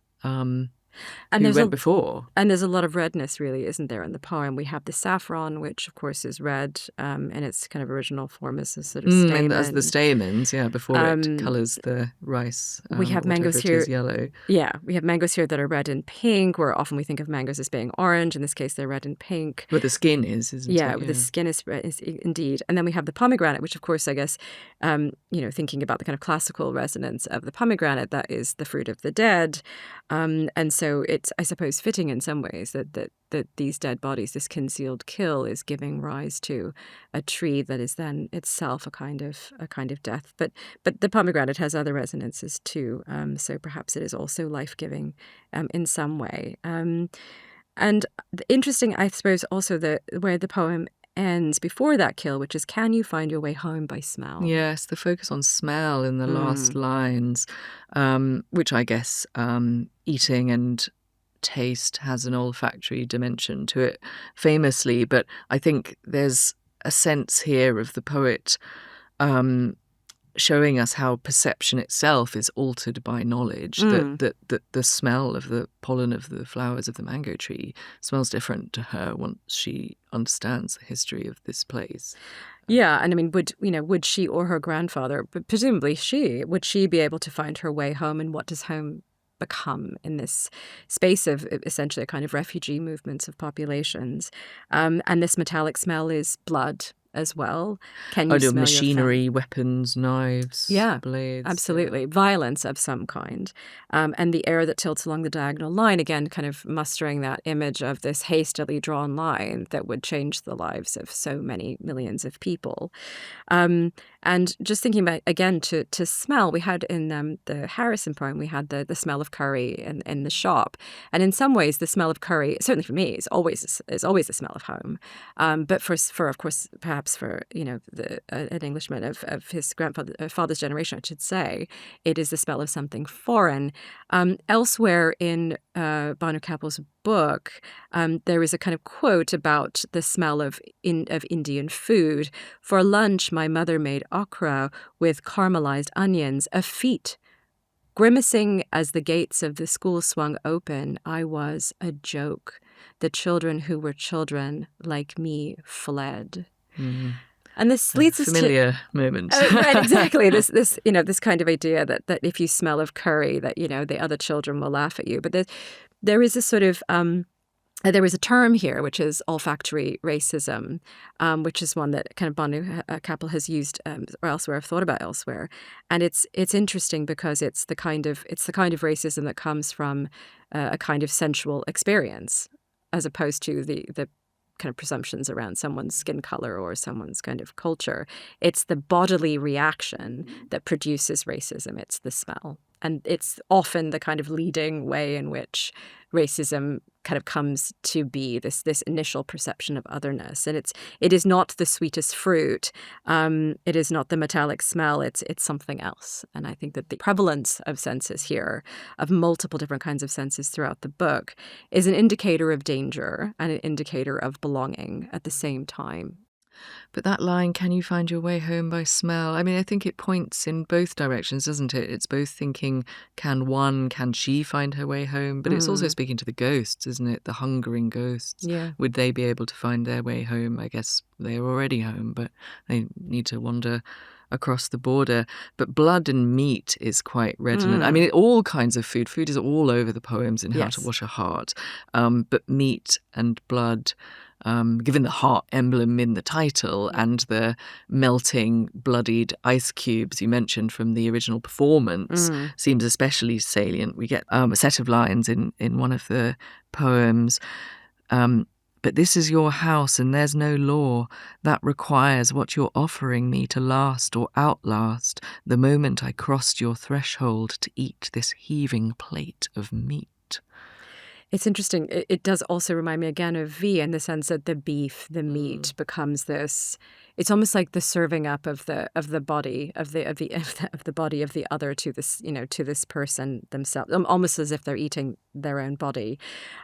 and who went before. And there's a lot of redness, really, isn't there, in the poem? We have the saffron, which, of course, is red in its kind of original form as a sort of stamen. As the stamens, before it colours the rice. We have mangoes here. Yellow. Yeah, we have mangoes here that are red and pink, where often we think of mangoes as being orange. In this case, they're red and pink. Where the skin is, isn't it? Yeah, the skin is indeed. And then we have the pomegranate, which, of course, I guess, thinking about the kind of classical resonance of the pomegranate, that is the fruit of the dead. And so it's, I suppose, fitting in some ways that these dead bodies, this concealed kill, is giving rise to a tree that is then itself a kind of death. But the pomegranate has other resonances too. So perhaps it is also life-giving in some way. And interesting, I suppose, also where the poem ends before that kill, which is, can you find your way home by smell? Yes, the focus on smell in the last lines, which I guess eating and taste has an olfactory dimension to it famously. But I think there's a sense here of the poet showing us how perception itself is altered by knowledge, that the smell of the pollen of the flowers of the mango tree smells different to her once she understands the history of this place. Yeah, and I mean, would she or her grandfather, but presumably would she be able to find her way home, and what does home become in this space of essentially a kind of refugee movements of populations? And this metallic smell is blood as well. Can you smell machinery, weapons, knives, blades? Absolutely. Violence of some kind. And the air that tilts along the diagonal line, again, kind of mustering that image of this hastily drawn line that would change the lives of so many millions of people. And just thinking about, again, to smell, we had in the Harrison poem, we had the smell of curry in the shop. And in some ways, the smell of curry, certainly for me, is always the smell of home. But for of course, perhaps for an Englishman of his father's generation, I should say, it is the smell of something foreign. Elsewhere in Bhanu Kapil's book, there is a kind of quote about the smell of Indian food. For lunch, my mother made okra with caramelized onions, a feat. Grimacing as the gates of the school swung open, I was a joke. The children who were children, like me, fled. Mm-hmm. And this leads us to familiar moment. Right, exactly. This kind of idea that if you smell of curry, that the other children will laugh at you. But there is a sort of there is a term here, which is olfactory racism, which is one that kind of Bhanu Kapil has used or elsewhere, I've thought about elsewhere, and it's interesting because it's the kind of racism that comes from a kind of sensual experience, as opposed to the kind of presumptions around someone's skin color or someone's kind of culture. It's the bodily reaction that produces racism. It's the smell. And it's often the kind of leading way in which racism kind of comes to be, this initial perception of otherness. And it is not the sweetest fruit. It is not the metallic smell. It's something else. And I think that the prevalence of senses here, of multiple different kinds of senses throughout the book, is an indicator of danger and an indicator of belonging at the same time. But that line, can you find your way home by smell? I mean, I think it points in both directions, doesn't it? It's both thinking, can she find her way home? But it's also speaking to the ghosts, isn't it? The hungering ghosts. Yeah. Would they be able to find their way home? I guess they're already home, but they need to wander across the border. But blood and meat is quite redundant. I mean, all kinds of food. Food is all over the poems in How to Wash a Heart. But meat and blood, given the heart emblem in the title and the melting, bloodied ice cubes you mentioned from the original performance, seems especially salient. We get a set of lines in one of the poems. But this is your house and there's no law that requires what you're offering me to last or outlast the moment I crossed your threshold to eat this heaving plate of meat. It's interesting. It does also remind me again of V in the sense that the beef, the meat becomes this. It's almost like the serving up of the body of the body of the other to this, to this person themselves, almost as if they're eating their own body.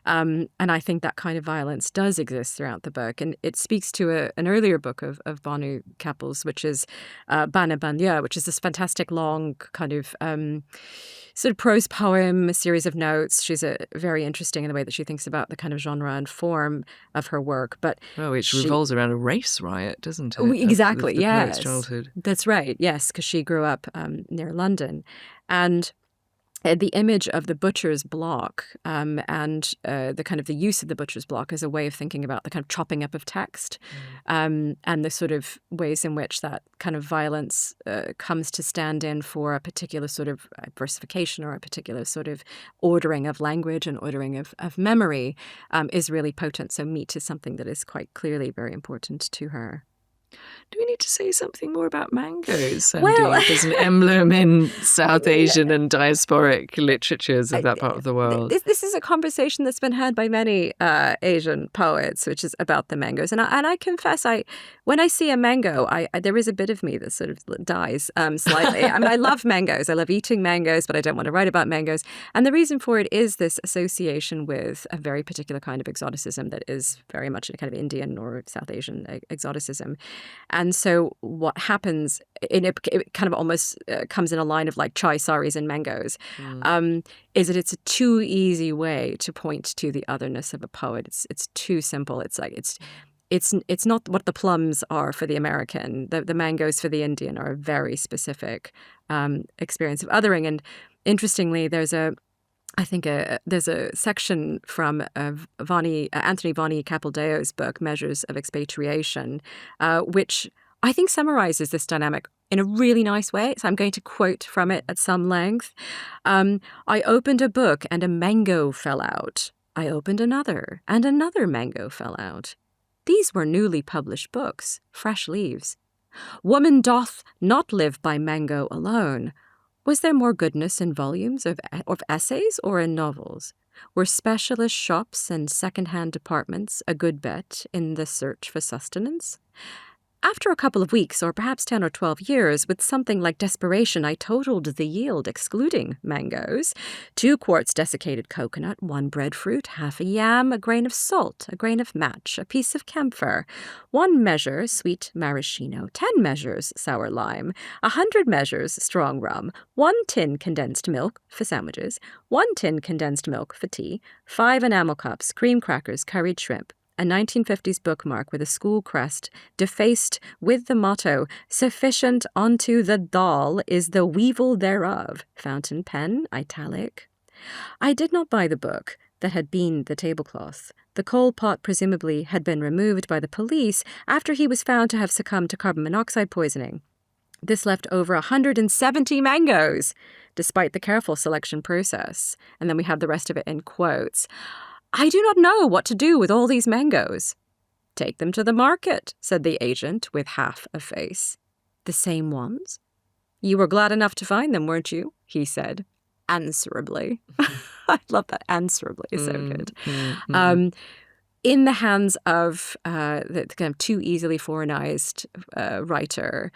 And I think that kind of violence does exist throughout the book, and it speaks to an earlier book of Bhanu Kapil's, which is Bana Banya, which is this fantastic long kind of sort of prose poem, a series of notes. She's very interesting in the way that she thinks about the kind of genre and form of her work. But which revolves around a race riot, doesn't it? Exactly, of the yes. poet's childhood. That's right, yes, because she grew up near London. And the image of the butcher's block and the kind of the use of the butcher's block as a way of thinking about the kind of chopping up of text and the sort of ways in which that kind of violence comes to stand in for a particular sort of versification or a particular sort of ordering of language and ordering of memory is really potent. So meat is something that is quite clearly very important to her. Do we need to say something more about mangoes, Sandeep, Well, as an emblem in South Asian and diasporic literatures of that part of the world? This is a conversation that's been had by many Asian poets, which is about the mangoes. And I confess, when I see a mango, there is a bit of me that sort of dies slightly. I mean, I love mangoes. I love eating mangoes, but I don't want to write about mangoes. And the reason for it is this association with a very particular kind of exoticism that is very much a kind of Indian or South Asian exoticism. And so what happens, it kind of almost comes in a line of like chai saris and mangoes, is that it's a too easy way to point to the otherness of a poet. It's too simple. It's like it's not what the plums are for the American. The mangoes for the Indian are a very specific experience of othering. And interestingly, there's a section from Anthony Bhanu Kapil's book, Measures of Expatriation, which I think summarizes this dynamic in a really nice way. So I'm going to quote from it at some length. I opened a book and a mango fell out. I opened another and another mango fell out. These were newly published books, fresh leaves. Woman doth not live by mango alone. Was there more goodness in volumes of essays or in novels? Were specialist shops and second-hand departments a good bet in the search for sustenance? After a couple of weeks, or perhaps 10 or 12 years, with something like desperation, I totaled the yield, excluding mangoes. 2 quarts desiccated coconut, 1 breadfruit, half a yam, a grain of salt, a grain of match, a piece of camphor, 1 measure sweet maraschino, 10 measures sour lime, 100 measures strong rum, 1 tin condensed milk for sandwiches, 1 tin condensed milk for tea, 5 enamel cups, cream crackers, curried shrimp, a 1950s bookmark with a school crest defaced with the motto, "Sufficient unto the doll is the weevil thereof," fountain pen, italic. I did not buy the book that had been the tablecloth. The coal pot presumably had been removed by the police after he was found to have succumbed to carbon monoxide poisoning. This left over 170 mangoes, despite the careful selection process. And then we have the rest of it in quotes. I do not know what to do with all these mangoes. Take them to the market, said the agent with half a face. The same ones? You were glad enough to find them, weren't you? He said, answerably. I love that. Answerably is so good. In the hands of the kind of too easily foreignized writer,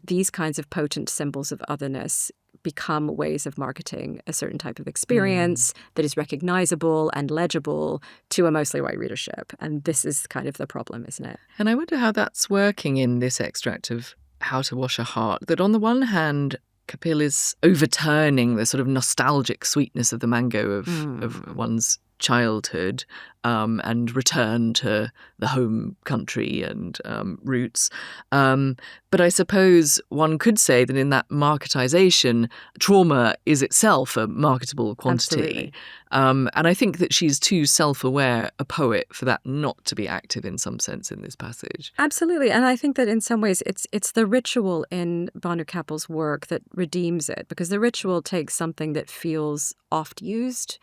these kinds of potent symbols of otherness become ways of marketing a certain type of experience that is recognizable and legible to a mostly white readership. And this is kind of the problem, isn't it? And I wonder how that's working in this extract of How to Wash a Heart, that on the one hand, Kapil is overturning the sort of nostalgic sweetness of the mango of one's childhood and return to the home country and roots. But I suppose one could say that in that marketization, trauma is itself a marketable quantity. Absolutely. And I think that she's too self-aware a poet for that not to be active in some sense in this passage. Absolutely. And I think that in some ways it's the ritual in Bhanu Kapil's work that redeems it, because the ritual takes something that feels oft used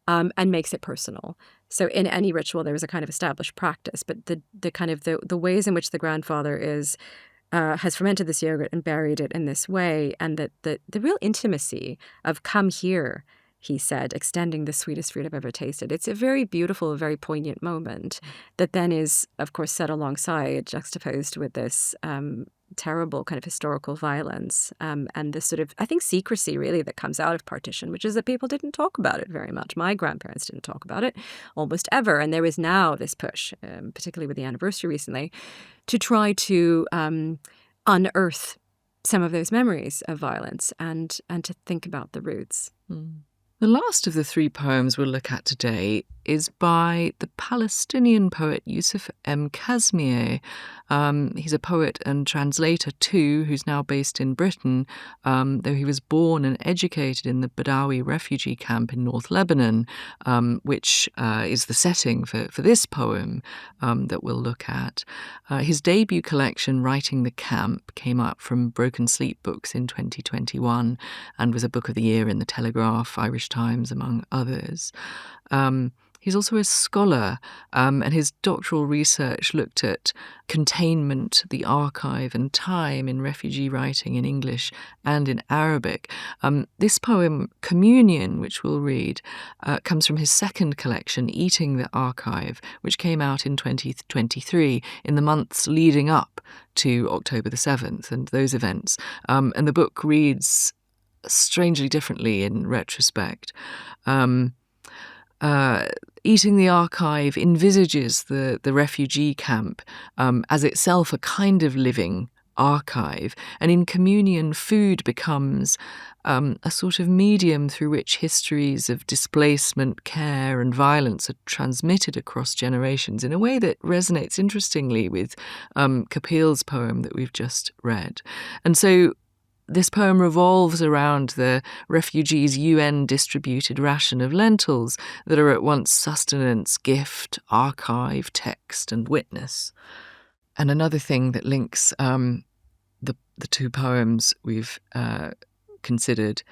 and makes it personal. So in any ritual, there is a kind of established practice, but the kind of the ways in which the grandfather has fermented this yogurt and buried it in this way, and that the real intimacy of "come here," he said, extending the sweetest fruit I've ever tasted. It's a very beautiful, very poignant moment that then is, of course, set alongside, juxtaposed with this terrible kind of historical violence and this sort of, I think, secrecy really that comes out of partition, which is that people didn't talk about it very much. My grandparents didn't talk about it almost ever. And there is now this push, particularly with the anniversary recently, to try to unearth some of those memories of violence and to think about the roots. The last of the three poems we'll look at today is by the Palestinian poet Yousif M. Qasmiyeh. He's a poet and translator too, who's now based in Britain, though he was born and educated in the Beddawi refugee camp in North Lebanon, which is the setting for this poem that we'll look at. His debut collection, Writing the Camp, came out from Broken Sleep Books in 2021 and was a Book of the Year in the Telegraph, Irish Times, among others. He's also a scholar, and his doctoral research looked at containment, the archive, and time in refugee writing in English and in Arabic. This poem, Communion, which we'll read, comes from his second collection, Eating the Archive, which came out in 2023, in the months leading up to October the 7th and those events. And the book reads strangely differently in retrospect. Eating the Archive envisages the refugee camp as itself a kind of living archive, and in Communion, food becomes a sort of medium through which histories of displacement, care and violence are transmitted across generations in a way that resonates interestingly with Kapil's poem that we've just read. And so this poem revolves around the refugees' UN-distributed ration of lentils that are at once sustenance, gift, archive, text, and witness. And another thing that links the two poems we've considered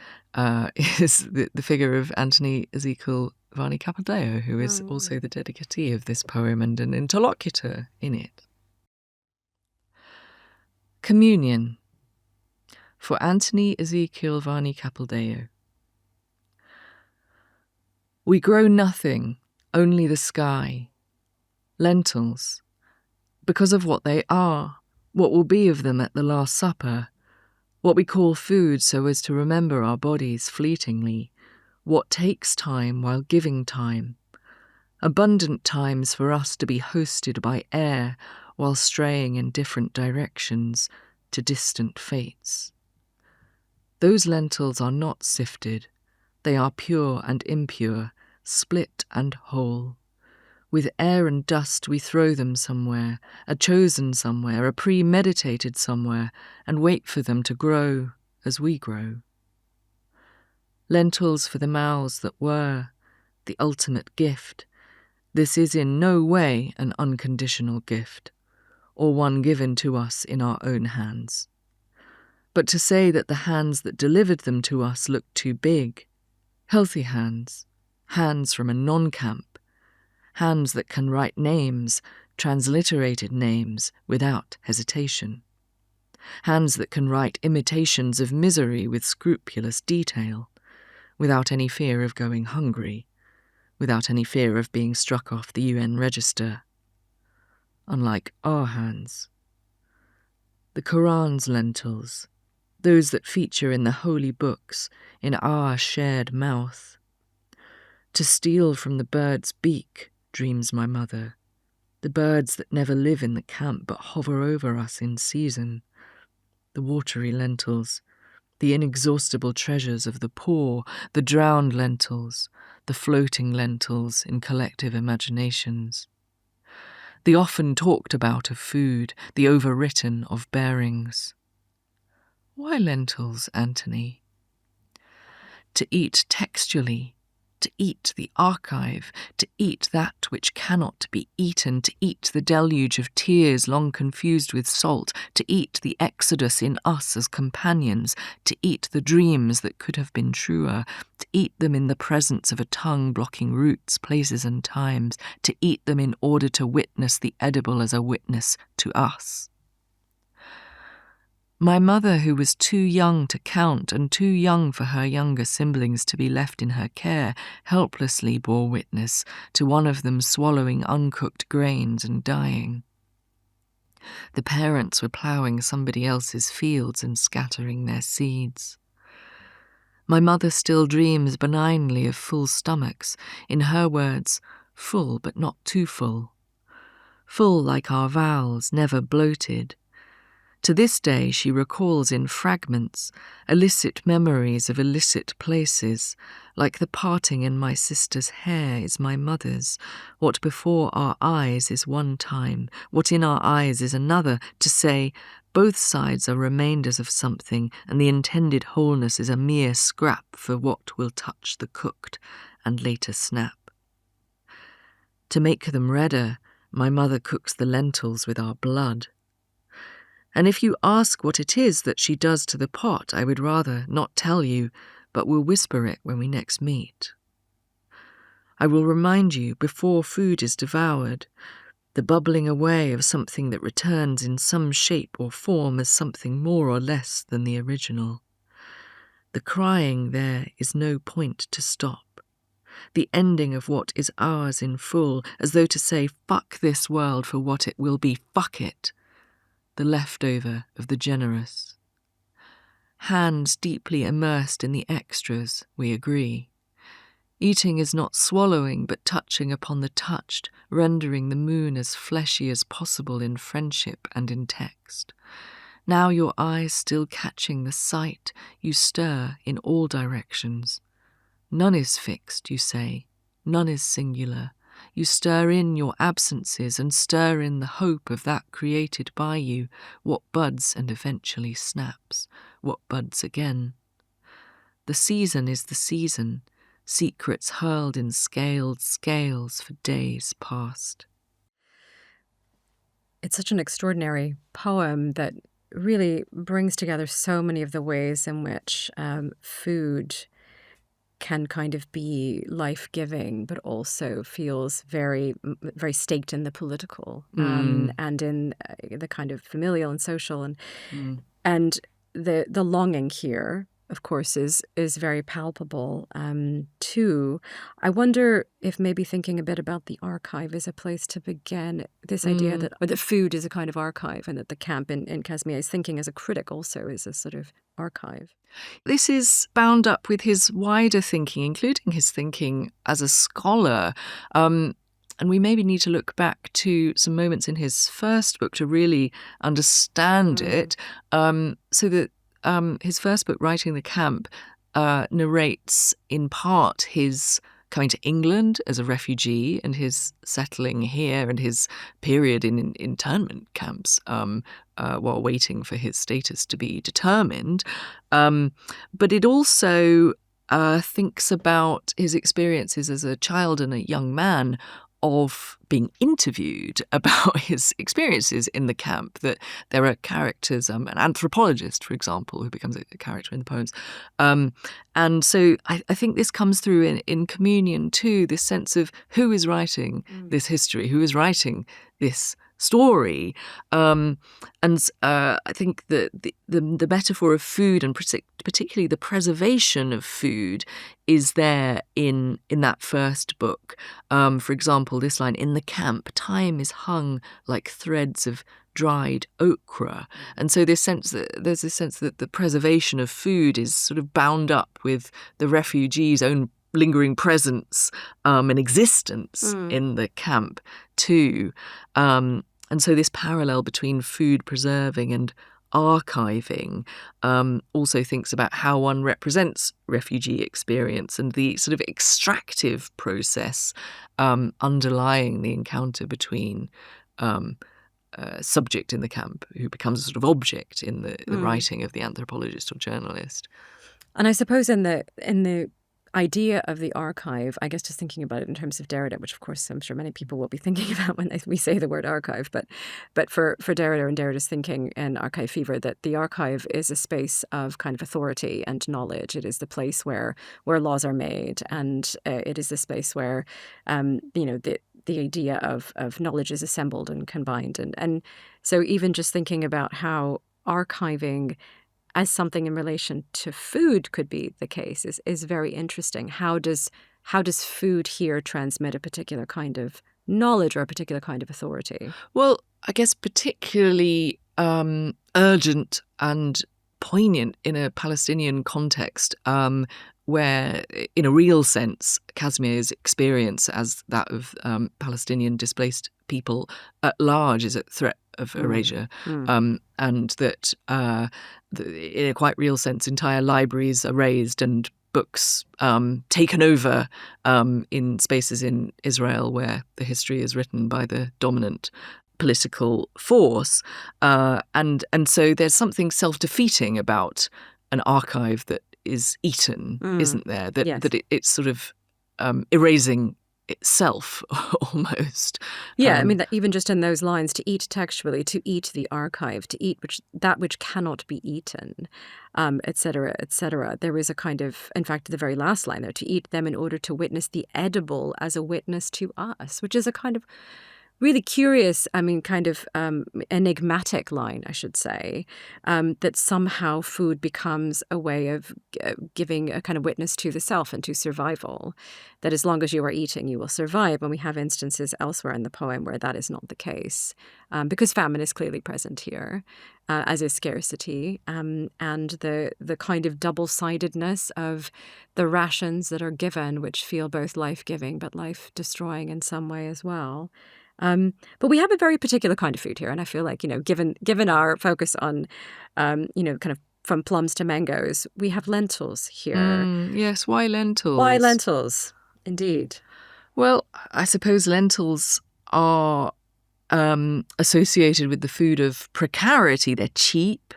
is the figure of Anthony Ezekiel Bhanu Kapil, who is also the dedicatee of this poem and an interlocutor in it. Communion. For Anthony Ezekiel Bhanu Kapil. We grow nothing, only the sky. Lentils. Because of what they are, what will be of them at the Last Supper, what we call food so as to remember our bodies fleetingly, what takes time while giving time. Abundant times for us to be hosted by air while straying in different directions to distant fates. Those lentils are not sifted. They are pure and impure, split and whole. With air and dust we throw them somewhere, a chosen somewhere, a premeditated somewhere, and wait for them to grow as we grow. Lentils for the mouths that were, the ultimate gift. This is in no way an unconditional gift, or one given to us in our own hands. But to say that the hands that delivered them to us looked too big, healthy hands, hands from a non-camp, hands that can write names, transliterated names, without hesitation, hands that can write imitations of misery with scrupulous detail, without any fear of going hungry, without any fear of being struck off the UN register. Unlike our hands. The Quran's lentils, those that feature in the holy books, in our shared mouth. To steal from the bird's beak, dreams my mother, the birds that never live in the camp but hover over us in season, the watery lentils, the inexhaustible treasures of the poor, the drowned lentils, the floating lentils in collective imaginations. The often talked about of food, the overwritten of bearings. Why lentils, Anthony? To eat textually, to eat the archive, to eat that which cannot be eaten, to eat the deluge of tears long confused with salt, to eat the exodus in us as companions, to eat the dreams that could have been truer, to eat them in the presence of a tongue blocking roots, places and times, to eat them in order to witness the edible as a witness to us. My mother, who was too young to count and too young for her younger siblings to be left in her care, helplessly bore witness to one of them swallowing uncooked grains and dying. The parents were ploughing somebody else's fields and scattering their seeds. My mother still dreams benignly of full stomachs, in her words, full but not too full. Full like our vowels, never bloated. To this day she recalls in fragments illicit memories of illicit places, like the parting in my sister's hair is my mother's, what before our eyes is one time, what in our eyes is another, to say both sides are remainders of something and the intended wholeness is a mere scrap for what will touch the cooked and later snap. To make them redder, my mother cooks the lentils with our blood. And if you ask what it is that she does to the pot, I would rather not tell you, but will whisper it when we next meet. I will remind you, before food is devoured, the bubbling away of something that returns in some shape or form as something more or less than the original. The crying there is no point to stop. The ending of what is ours in full, as though to say, fuck this world for what it will be, fuck it. The leftover of the generous. Hands deeply immersed in the extras, we agree. Eating is not swallowing, but touching upon the touched, rendering the moon as fleshy as possible in friendship and in text. Now your eyes still catching the sight, you stir in all directions. None is fixed, you say. None is singular. You stir in your absences and stir in the hope of that created by you, what buds and eventually snaps, what buds again. The season is the season, secrets hurled in scaled scales for days past. It's such an extraordinary poem that really brings together so many of the ways in which food can kind of be life-giving, but also feels very, very staked in the political and in the kind of familial and social, and the longing here, of course, is very palpable too. I wonder if maybe thinking a bit about the archive is a place to begin. This idea that food is a kind of archive, and that the camp in Qasmiyeh is thinking as a critic also is a sort of archive. This is bound up with his wider thinking, including his thinking as a scholar. And we maybe need to look back to some moments in his first book to really understand it. So that his first book, Writing the Camp, narrates in part his coming to England as a refugee and his settling here and his period in internment camps while waiting for his status to be determined. But it also thinks about his experiences as a child and a young man of being interviewed about his experiences in the camp, that there are characters, an anthropologist, for example, who becomes a character in the poems. And so I think this comes through in Communion too, this sense of who is writing this history, who is writing this story. And I think that the metaphor of food, and particularly the preservation of food, is there in that first book. For example, this line, in the camp, time is hung like threads of dried okra. And so there's this sense that the preservation of food is sort of bound up with the refugees' own lingering presence and existence in the camp too. And so this parallel between food preserving and archiving also thinks about how one represents refugee experience and the sort of extractive process underlying the encounter between subject in the camp who becomes a sort of object in the writing of the anthropologist or journalist. And I suppose in the idea of the archive, I guess just thinking about it in terms of Derrida, which of course I'm sure many people will be thinking about when we say the word archive, but for Derrida and Derrida's thinking in Archive Fever, that the archive is a space of kind of authority and knowledge. It is the place where laws are made, and it is the space where the idea of knowledge is assembled and combined, and so even just thinking about how archiving as something in relation to food could be the case is very interesting. How does food here transmit a particular kind of knowledge or a particular kind of authority? Well, I guess particularly urgent and poignant in a Palestinian context, where, in a real sense, Qasmiyeh's experience as that of Palestinian displaced people at large is at threat of erasure, and that in a quite real sense, entire libraries are razed and books taken over in spaces in Israel where the history is written by the dominant political force, and so there's something self-defeating about an archive that is eaten, isn't there? That it's sort of erasing itself almost. Yeah, I mean, that even just in those lines, to eat textually, to eat the archive, to eat that which cannot be eaten, et cetera, et cetera. There is a kind of, in fact, the very last line there, to eat them in order to witness the edible as a witness to us, which is a kind of really curious, I mean, kind of enigmatic line, I should say, that somehow food becomes a way of giving a kind of witness to the self and to survival, that as long as you are eating, you will survive. And we have instances elsewhere in the poem where that is not the case, because famine is clearly present here, as is scarcity, and the kind of double-sidedness of the rations that are given, which feel both life-giving but life-destroying in some way as well. But we have a very particular kind of food here, and I feel like, given our focus on, kind of from plums to mangoes, we have lentils here. Yes, why lentils? Why lentils? Indeed. Well, I suppose lentils are associated with the food of precarity. They're cheap,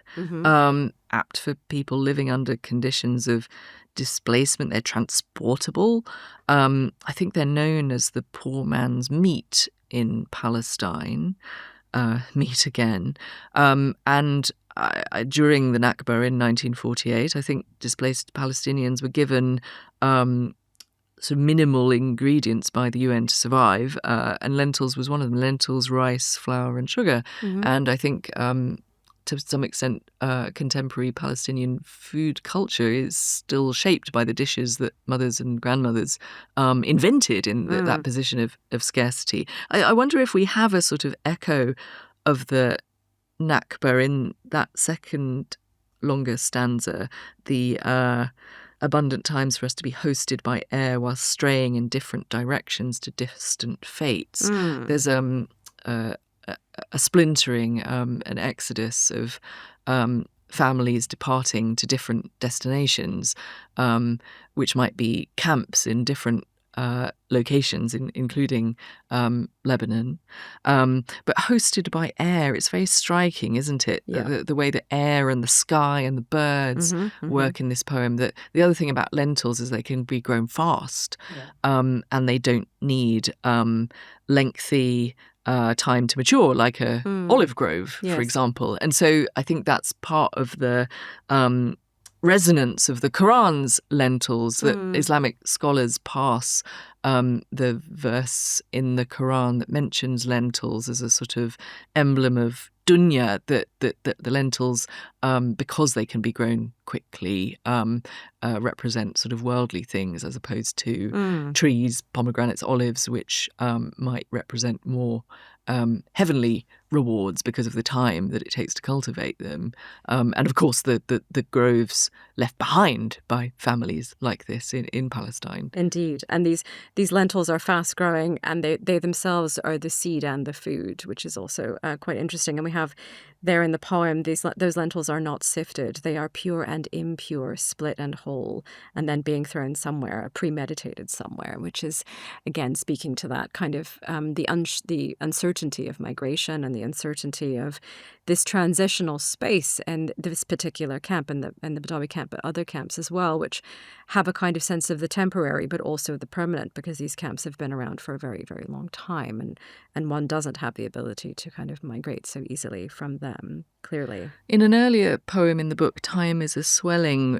apt for people living under conditions of displacement. They're transportable. I think they're known as the poor man's meat in Palestine, meat again. And during the Nakba in 1948, I think displaced Palestinians were given sort of minimal ingredients by the UN to survive, and lentils was one of them. Lentils, rice, flour and sugar. And I think to some extent contemporary Palestinian food culture is still shaped by the dishes that mothers and grandmothers invented in that position of scarcity. I wonder if we have a sort of echo of the Nakba in that second longer stanza, the abundant times for us to be hosted by air while straying in different directions to distant fates. There's a splintering, an exodus of families departing to different destinations, which might be camps in different locations, including Lebanon. But hosted by air, it's very striking, isn't it? Yeah. The way the air and the sky and the birds work in this poem. That the other thing about lentils is they can be grown fast, and they don't need lengthy time to mature, like a olive grove, for example. And so I think that's part of the resonance of the Quran's lentils that Islamic scholars pass the verse in the Quran that mentions lentils as a sort of emblem of dunya, that the lentils, because they can be grown quickly, represent sort of worldly things as opposed to trees, pomegranates, olives, which might represent more heavenly rewards because of the time that it takes to cultivate them. And of course, the groves left behind by families like this in Palestine. Indeed. And these lentils are fast growing, and they themselves are the seed and the food, which is also quite interesting. And we have there in the poem, those lentils are not sifted. They are pure and impure, split and whole, and then being thrown somewhere, premeditated somewhere, which is, again, speaking to that kind of the uncertainty of migration and the uncertainty of this transitional space and this particular camp and the Beddawi camp, but other camps as well, which have a kind of sense of the temporary, but also the permanent, because these camps have been around for a very, very long time, and one doesn't have the ability to kind of migrate so easily from them, clearly. In an earlier poem in the book, Time is a Swelling,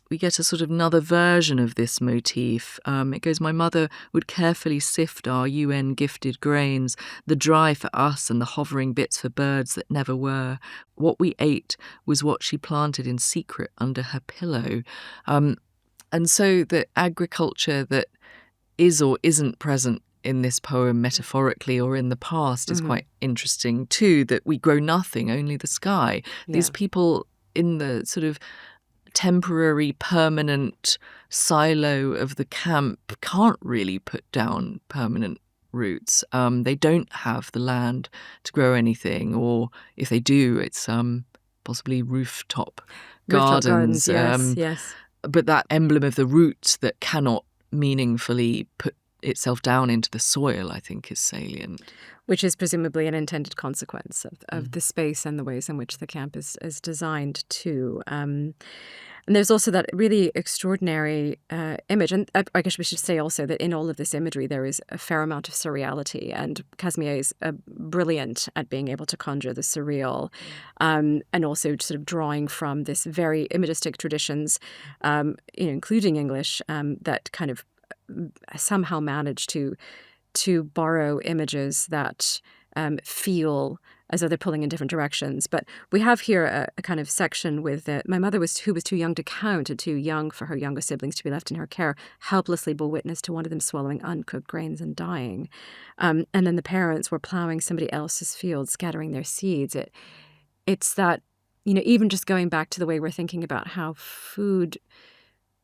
we get a sort of another version of this motif. It goes, my mother would carefully sift our UN-gifted grains, the dry for us and the hovering bits for birds that never were. What we ate was what she planted in secret under her pillow. And so the agriculture that is or isn't present in this poem metaphorically or in the past is quite interesting too, that we grow nothing, only the sky. Yeah. These people in the sort of temporary, permanent silo of the camp can't really put down permanent roots. They don't have the land to grow anything, or if they do, it's possibly rooftop gardens. Yes. But that emblem of the roots that cannot meaningfully put itself down into the soil, I think, is salient. Which is presumably an intended consequence of the space and the ways in which the camp is designed too. And there's also that really extraordinary image. And I guess we should say also that in all of this imagery, there is a fair amount of surreality. And Qasmiyeh is brilliant at being able to conjure the surreal, and also sort of drawing from this very imagistic traditions, including English, that kind of somehow manage to borrow images that feel as though they're pulling in different directions. But we have here a kind of section with my mother who was too young to count and too young for her younger siblings to be left in her care, helplessly bore witness to one of them swallowing uncooked grains and dying. And then the parents were plowing somebody else's field, scattering their seeds. It's that, even just going back to the way we're thinking about how food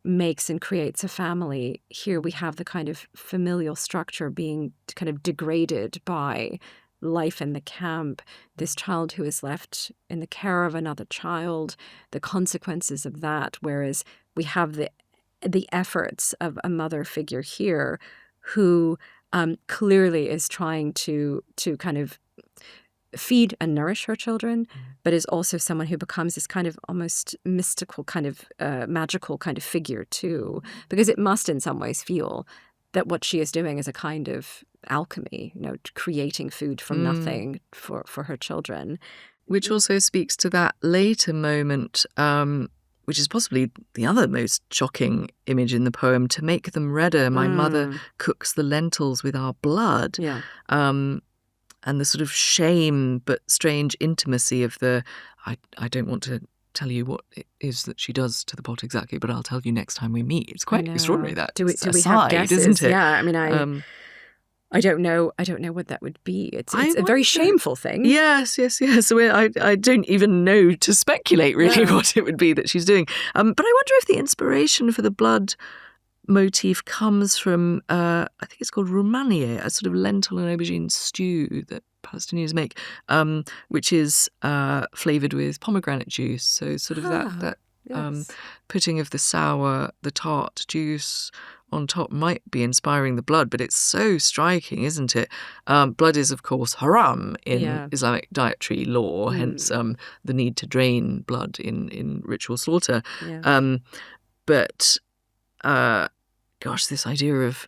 makes and creates a family, here we have the kind of familial structure being kind of degraded by life in the camp, this child who is left in the care of another child, the consequences of that, whereas we have the efforts of a mother figure here who clearly is trying to kind of feed and nourish her children, but is also someone who becomes this kind of almost mystical kind of magical kind of figure too, because it must in some ways feel that what she is doing is a kind of alchemy, creating food from nothing for her children. Which also speaks to that later moment, which is possibly the other most shocking image in the poem, to make them redder. My mother cooks the lentils with our blood. Yeah. And the sort of shame but strange intimacy of I don't want to tell you what it is that she does to the pot exactly, but I'll tell you next time we meet. It's quite extraordinary, that. Do we have guesses? Isn't it? Yeah, I mean, I don't know what that would be. It's a very shameful thing. Yes. So I don't even know to speculate really what it would be that she's doing. But I wonder if the inspiration for the blood motif comes from, I think it's called roumanie, a sort of lentil and aubergine stew that Palestinians make, which is flavoured with pomegranate juice. So sort of that putting of the tart juice on top might be inspiring the blood, but it's so striking, isn't it? Blood is, of course, haram in Islamic dietary law, hence the need to drain blood in ritual slaughter. Yeah. But this idea of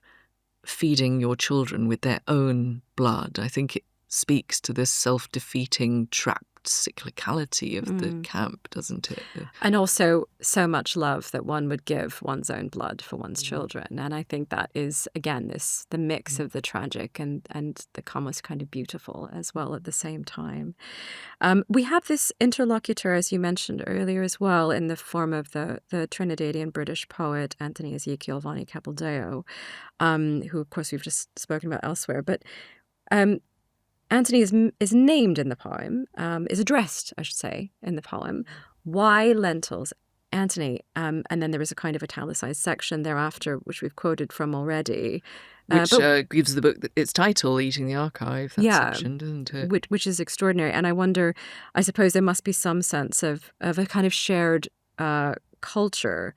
feeding your children with their own blood, I think it speaks to this self-defeating, trapped cyclicality of the camp, doesn't it? And also so much love that one would give one's own blood for one's children. And I think that is, again, the mix of the tragic and the almost kind of beautiful as well at the same time. We have this interlocutor, as you mentioned earlier as well, in the form of the Trinidadian British poet Anthony Ezekiel Bhanu Kapil, who, of course, we've just spoken about elsewhere. But Anthony is named in the poem, is addressed, I should say, in the poem. Why lentils, Anthony? And then there is a kind of italicized section thereafter, which we've quoted from already. Which gives the book its title, Eating the Archive, that section, doesn't it? Which is extraordinary. And I wonder, I suppose there must be some sense of a kind of shared culture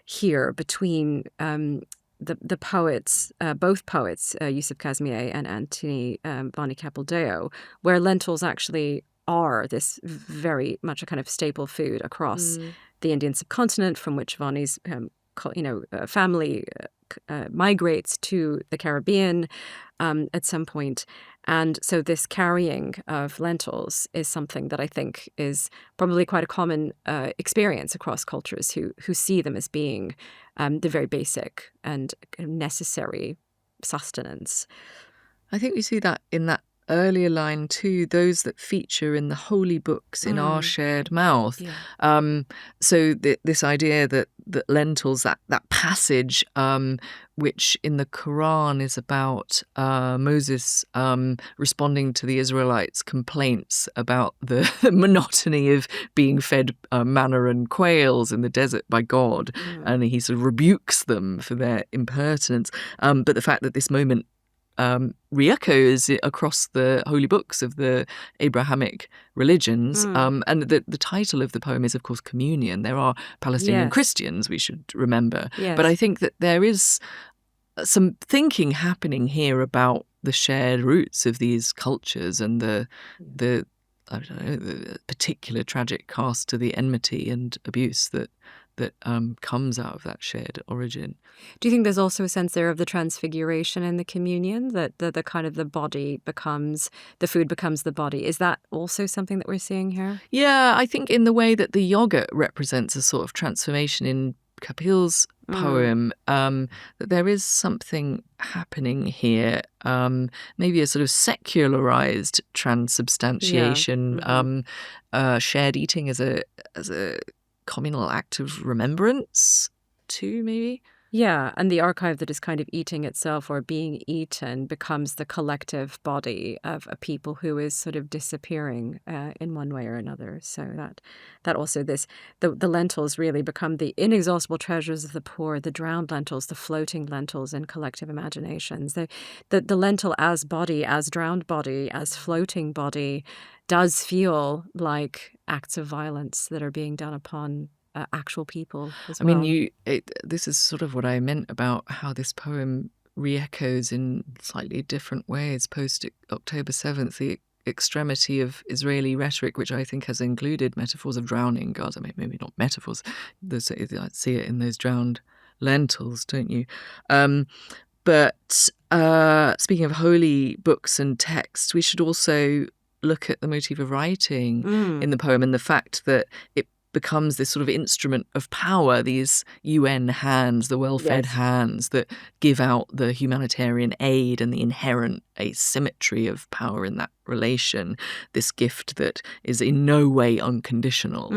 here between the poets, both poets, Yousif Qasmiyeh and Anthony Bhanu Kapil, where lentils actually are this very much a kind of staple food across the Indian subcontinent, from which Bhanu's family migrates to the Caribbean at some point. And so this carrying of lentils is something that I think is probably quite a common experience across cultures who see them as being the very basic and necessary sustenance. I think we see that in that earlier line too, those that feature in the holy books in our shared mouth. Yeah. So this idea that lentils, that passage, which in the Quran is about Moses responding to the Israelites' complaints about the monotony of being fed manna and quails in the desert by God, and he sort of rebukes them for their impertinence. But the fact that this moment re-echoes across the holy books of the Abrahamic religions. And the title of the poem is, of course, Communion. There are Palestinian Christians, we should remember. Yes. But I think that there is some thinking happening here about the shared roots of these cultures and the I don't know, the particular tragic cast to the enmity and abuse that comes out of that shared origin. Do you think there's also a sense there of the transfiguration in the communion, that the kind of the body becomes, the food becomes the body? Is that also something that we're seeing here? Yeah, I think in the way that the yogurt represents a sort of transformation in Kapil's poem, that there is something happening here, maybe a sort of secularized transubstantiation, shared eating as a communal act of remembrance too, maybe? Yeah, and the archive that is kind of eating itself or being eaten becomes the collective body of a people who is sort of disappearing in one way or another. So that also the lentils really become the inexhaustible treasures of the poor, the drowned lentils, the floating lentils in collective imaginations. The lentil as body, as drowned body, as floating body does feel like acts of violence that are being done upon actual people as well. I mean, this is sort of what I meant about how this poem re-echoes in slightly different ways post-October 7th, the extremity of Israeli rhetoric, which I think has included metaphors of drowning gods. I mean, maybe not metaphors. I see it in those drowned lentils, don't you? But speaking of holy books and texts, we should also look at the motif of writing in the poem and the fact that it becomes this sort of instrument of power, these UN hands, the well-fed hands that give out the humanitarian aid and the inherent asymmetry of power in that relation, this gift that is in no way unconditional.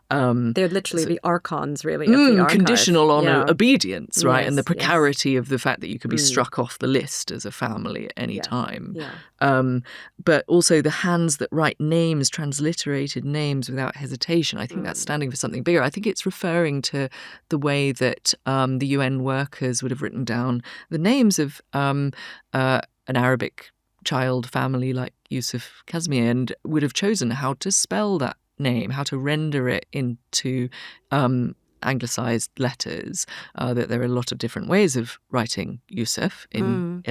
They're literally the archons, really, of the archive. Conditional on obedience, right? Yes, and the precarity of the fact that you could be struck off the list as a family at any time. Yeah. But also the hands that write names, transliterated names without hesitation. I think that's standing for something bigger. I think it's referring to the way that the UN workers would have written down the names of an Arabic child family like Yousif Qasmiyeh and would have chosen how to spell that name, how to render it into anglicized letters. That there are a lot of different ways of writing Yousif in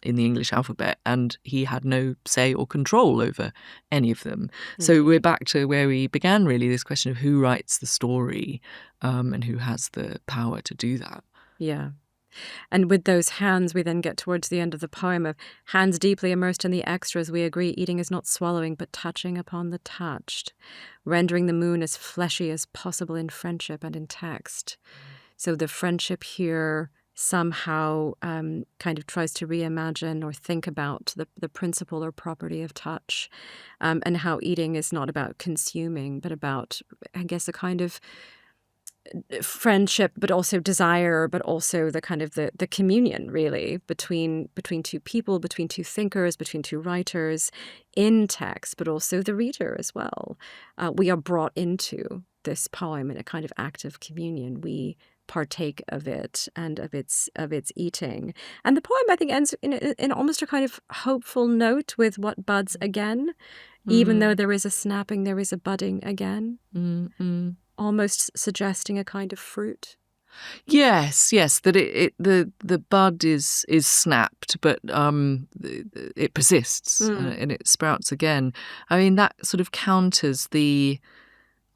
the English alphabet, and he had no say or control over any of them. So we're back to where we began, really, this question of who writes the story and who has the power to do that. Yeah. And with those hands, we then get towards the end of the poem of hands deeply immersed in the extras, we agree eating is not swallowing, but touching upon the touched, rendering the moon as fleshy as possible in friendship and in text. So the friendship here somehow kind of tries to reimagine or think about the principle or property of touch, and how eating is not about consuming, but about, I guess, a kind of friendship, but also desire, but also the kind of the communion, really, between two people, between two thinkers, between two writers in text, but also the reader as well. We are brought into this poem in a kind of active communion. We partake of it and of its eating. And the poem, I think, ends in almost a kind of hopeful note with what buds again. Even though there is a snapping, there is a budding again. Almost suggesting a kind of fruit. Yes, that the bud is snapped, but it persists and it sprouts again. I mean, that sort of counters the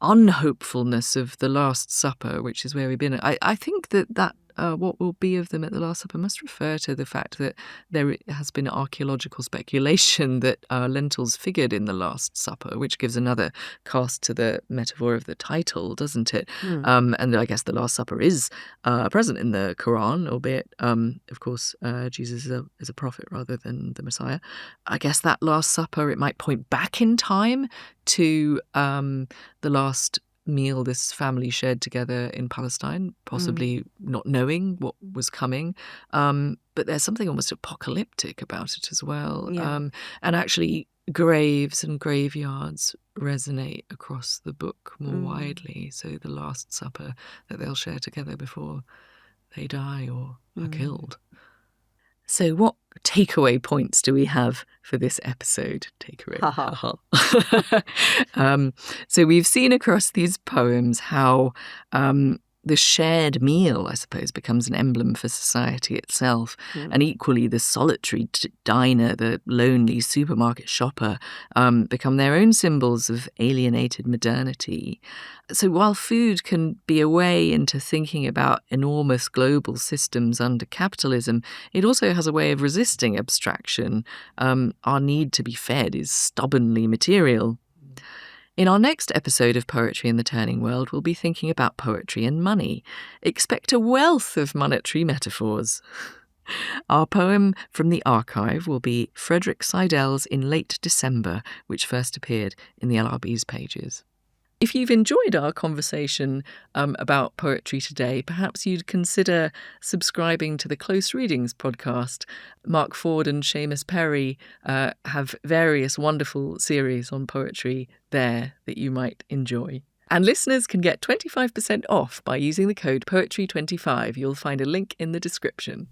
unhopefulness of the Last Supper, which is where we've been. I think that what will be of them at the Last Supper must refer to the fact that there has been archaeological speculation that lentils figured in the Last Supper, which gives another cast to the metaphor of the title, doesn't it? And I guess the Last Supper is present in the Quran, albeit, of course, Jesus is a prophet rather than the Messiah. I guess that Last Supper, it might point back in time to the last meal this family shared together in Palestine, possibly not knowing what was coming. But there's something almost apocalyptic about it as well. Yeah. And actually, graves and graveyards resonate across the book more widely. So the Last Supper that they'll share together before they die or are killed. So what takeaway points do we have for this episode? Takeaway. So we've seen across these poems how the shared meal, I suppose, becomes an emblem for society itself. And equally, the solitary diner, the lonely supermarket shopper, become their own symbols of alienated modernity. So while food can be a way into thinking about enormous global systems under capitalism, it also has a way of resisting abstraction. Our need to be fed is stubbornly material. In our next episode of Poetry in the Turning World, we'll be thinking about poetry and money. Expect a wealth of monetary metaphors. Our poem from the archive will be Frederick Seidel's In Late December, which first appeared in the LRB's pages. If you've enjoyed our conversation about poetry today, perhaps you'd consider subscribing to the Close Readings podcast. Mark Ford and Seamus Perry have various wonderful series on poetry there that you might enjoy. And listeners can get 25% off by using the code Poetry25. You'll find a link in the description.